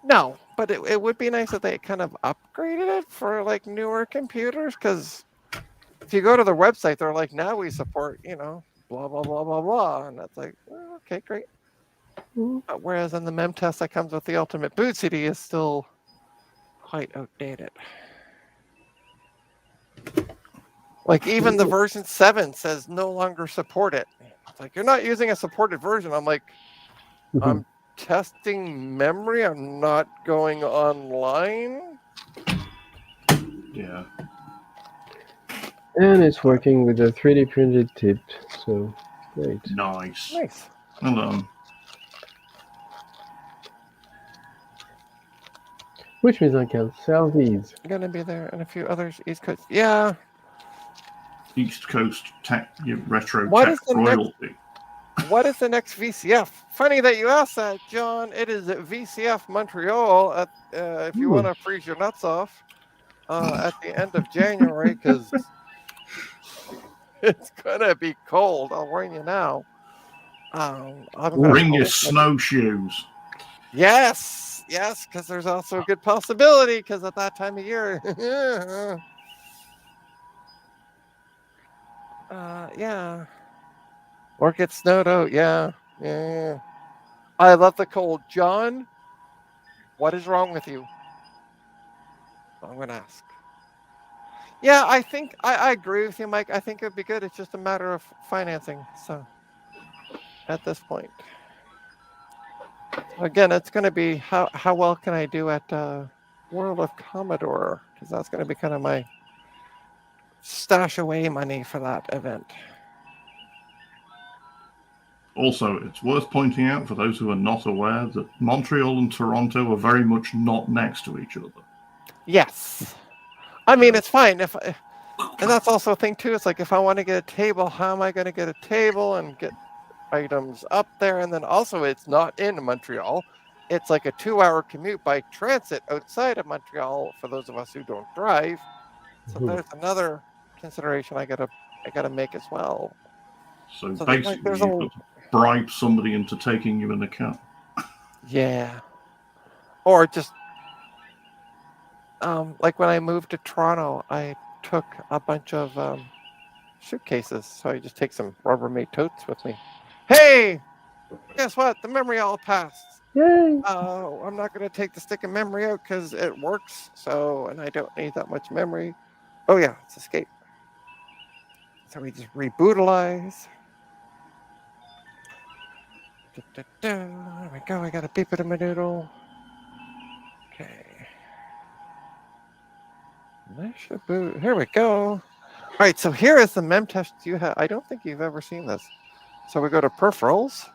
No, but it would be nice if they kind of upgraded it for like newer computers, because if you go to the website, they're like, now we support, blah, blah, blah, blah, blah. And that's like, oh, okay, great. Whereas in the mem test that comes with the Ultimate Boot CD is still quite outdated. Like even the version 7 says no longer support it. It's like, you're not using a supported version. I'm like, I'm testing memory. I'm not going online. Yeah. And it's working with a 3D printed tip, so great. Nice. Nice. Well done. Which means I can sell these. Gonna be there and a few others. East Coast. Yeah. East Coast tech, retro What tech is the royalty. What is the next VCF? Funny that you asked that, John. It is at VCF Montreal. At if you Ooh. want to freeze your nuts off at the end of January, because it's gonna be cold. I'll warn you now. I'm gonna Bring your post my- snowshoes. Yes, yes, because there's also a good possibility because at that time of year. Yeah. Or get snowed out. Yeah. Yeah. I love the cold. John, what is wrong with you? I'm gonna ask. Yeah, I think I agree with you, Mike. I think it'd be good. It's just a matter of financing. So at this point. Again, it's gonna be how well can I do at World of Commodore? Because that's gonna be kind of my stash away money for that event. Also, it's worth pointing out for those who are not aware that Montreal and Toronto are very much not next to each other. Yes. I mean, it's fine and that's also a thing too. It's like if I want to get a table, how am I going to get a table and get items up there? And then also, it's not in Montreal. It's like a 2-hour commute by transit outside of Montreal for those of us who don't drive. So there's another consideration I gotta make as well. So So basically, there's you've got to bribe somebody into taking you in the car. yeah, or just like when I moved to Toronto, I took a bunch of suitcases, so I just take some Rubbermaid totes with me. Hey, guess what? The memory all passed. Yay! I'm not gonna take the stick of memory out because it works. So, and I don't need that much memory. Oh yeah, it's escape. So we just rebootilize. There we go. I got a beep it in my noodle. Okay. That should boot. Here we go. All right. So here is the mem test you have. I don't think you've ever seen this. So we go to peripherals.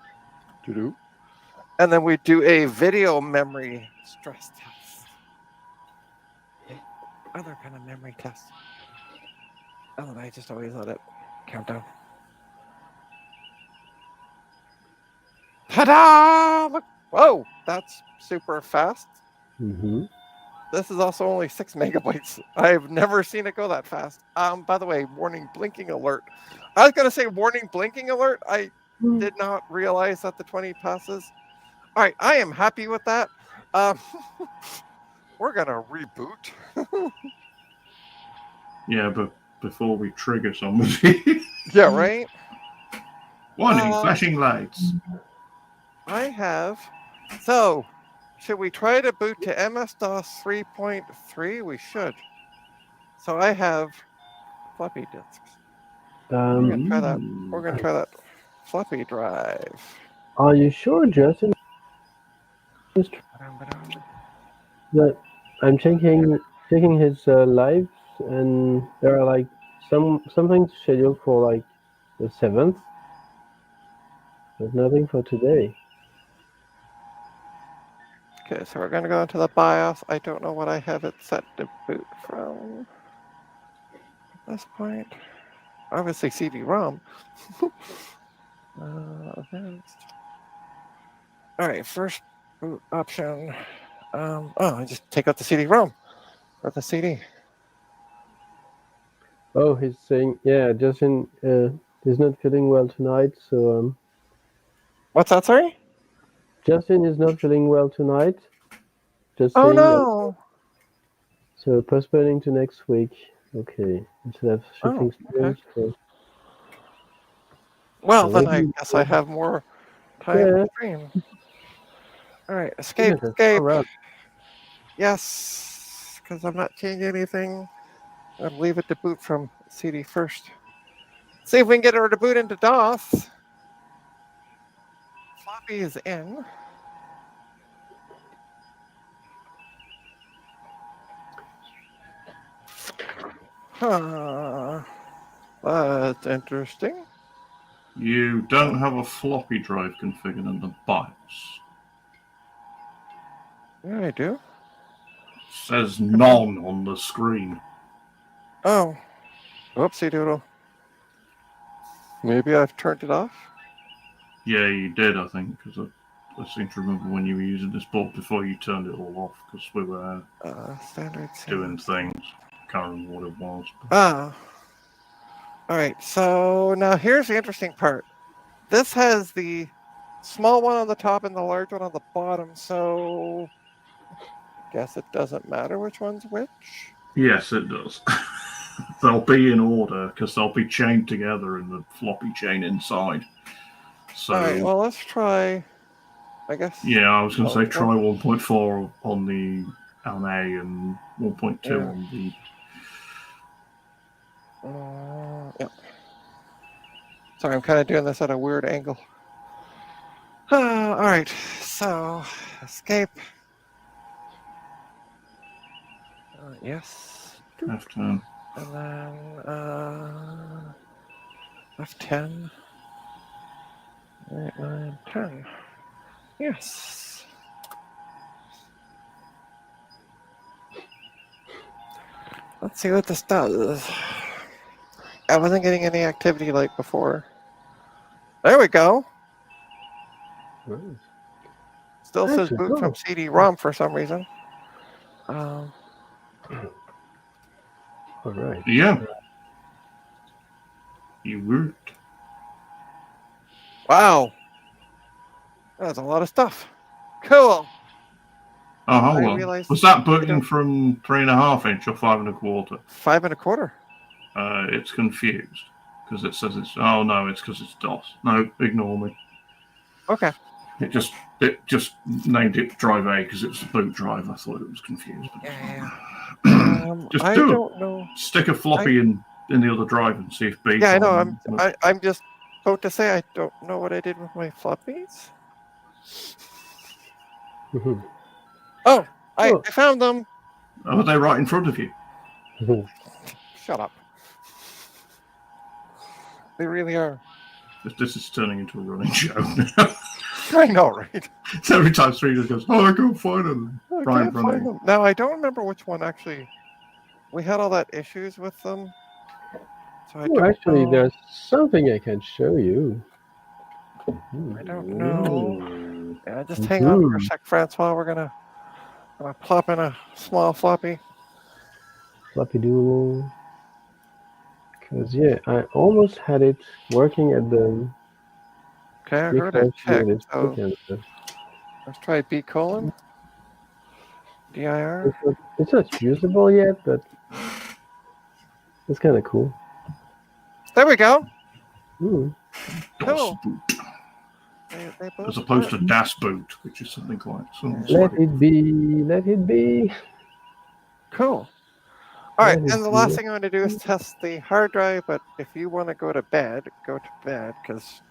And then we do a video memory stress test. Other kind of memory test. Oh, and I just always let it count down. Ta-da! Look. Whoa, that's super fast. Mm-hmm. This is also only 6 megabytes. I've never seen it go that fast. By the way, warning blinking alert. I was gonna say warning blinking alert. I did not realize that the 20 passes. All right, I am happy with that. We're gonna reboot. Yeah, but before we trigger somebody. Yeah, right. Warning, flashing lights. I have. So, should we try to boot to MS-DOS 3.3? We should. So I have floppy disks. We're gonna try that. We're gonna try that floppy drive. Are you sure, Justin? That I'm checking his lives, and there are like something scheduled for like the 7th, but nothing for today. Okay, so we're gonna go into the BIOS. I don't know what I have it set to boot from at this point. Obviously CD-ROM. Advanced. All right, first boot option. I just take out the CD-ROM or the CD. Oh, he's saying, yeah, Justin is not feeling well tonight, so What's that? Sorry. Justin is not feeling well tonight. Just Oh saying. no. So postponing to next week. Okay, instead of shifting streams. Okay. Well, then I maybe- guess I have more time Yeah. to stream. All right, escape. Yes, because I'm not changing anything. I'll leave it to boot from CD first. See if we can get her to boot into DOS. Floppy is in. That's interesting. You don't have a floppy drive configured in the BIOS. Yeah, I do. It says none on the screen. Oh, whoopsie doodle. Maybe I've turned it off. Yeah, you did, I think, because I seem to remember when you were using this board before you turned it all off, because we were Standard doing settings. things. Can't remember what it was. Ah. All right. So now here's the interesting part. This has the small one on the top and the large one on the bottom. So I guess it doesn't matter which one's which. Yes, it does. They'll be in order because they'll be chained together in the floppy chain inside. So, All right. Well, let's try. I guess. yeah, I was going to say try well, 1.4 on the on A and 1.2 Yeah. on B. Yeah. Sorry, I'm kind of doing this at a weird angle. All right. So escape. Yes. F10. And then F10. 8, 9, 10. Yes. Let's see what this does. I wasn't getting any activity like before. There we go. Nice. Still says Actually, boot from CD-ROM for some reason. All right. Yeah. You worked. Wow. That's a lot of stuff. Cool. Oh, hold I on. realized Was that I booting don't- from 3.5 inch or 5 1/4? 5 1/4. It's confused because it says it's. Oh no, it's because it's DOS. No, ignore me. Okay. It just named it drive A because it's a boot drive. I thought it was confused. But Yeah. Just I do it. don't know. Stick a floppy in the other drive and see if B. Yeah, I know. I'm just about to say I don't know what I did with my floppies. Mhm. Oh, I Oh. found them. Are they right in front of you? Shut up. They really are. This is turning into a running joke. I know, right? So every time Street just goes, "Oh, I can't find them." I Right in can't front of find you. them. Now, I don't remember which one actually. We had all that issues with them. So I Oh, don't actually, know. there's something I can show you. I don't know. Yeah, just hang on for a sec, Francois. We're gonna plop in a small floppy. Floppy doodle. Because, yeah, I almost had it working at the Okay, I heard default it check. unit. So let's try B colon. DIR. It's not usable yet, but it's kind of cool. There we go. Mm. DOS Cool. boot. They both As opposed work. to DAS boot, which is something like Let it be. Let it be. Cool. All right, Let it and the be. last thing I'm going to do is test the hard drive. But if you want to go to bed, because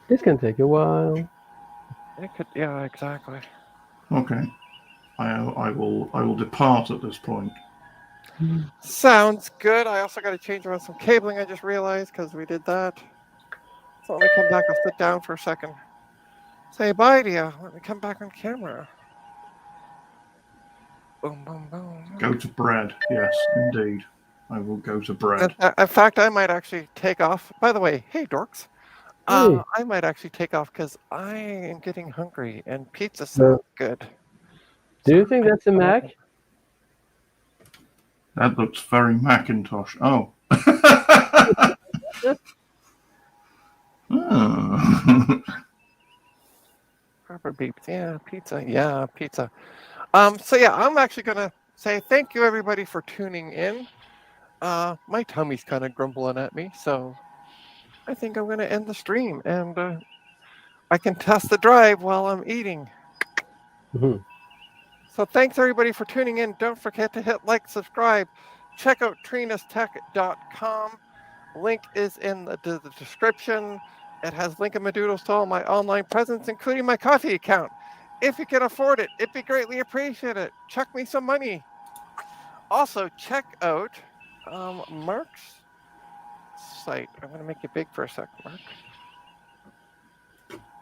This can take a while. it could. Yeah, exactly. Okay. I will depart at this point. Sounds good. I also got to change around some cabling. I just realized because we did that. So let me come back. I'll sit down for a second. Say bye to you. Let me come back on camera. Boom, boom, boom. Go to bread. Yes, indeed. I will go to bread. In fact, I might actually take off. By the way, hey, dorks. Hey. I might actually take off because I am getting hungry and pizza sounds good. Do you think that's a Mac? That looks very Macintosh. Oh. Oh. Proper beeps. Yeah, pizza. Yeah, pizza. So yeah, I'm actually gonna say thank you everybody for tuning in. My tummy's kind of grumbling at me, so I think I'm gonna end the stream and I can test the drive while I'm eating. Mhm. So thanks everybody for tuning in. Don't forget to hit like, subscribe. Check out trinastech.com. Link is in the description. It has Linkadoodles to all my online presence, including my coffee account. If you can afford it, it'd be greatly appreciated. Chuck me some money. Also, check out Mark's site. I'm going to make it big for a sec, Mark.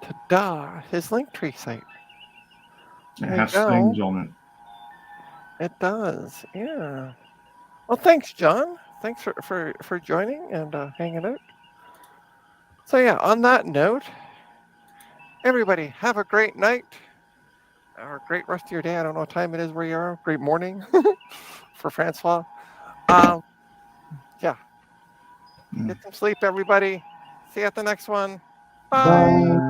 Ta-da! His Linktree site. It There has you go. things on it. It does, yeah. Well, thanks, John. Thanks for joining and hanging out. So yeah, on that note, everybody have a great night or great rest of your day. I don't know what time it is where you are. Great morning for Francois. Yeah. Get some sleep, everybody. See you at the next one. Bye. Bye.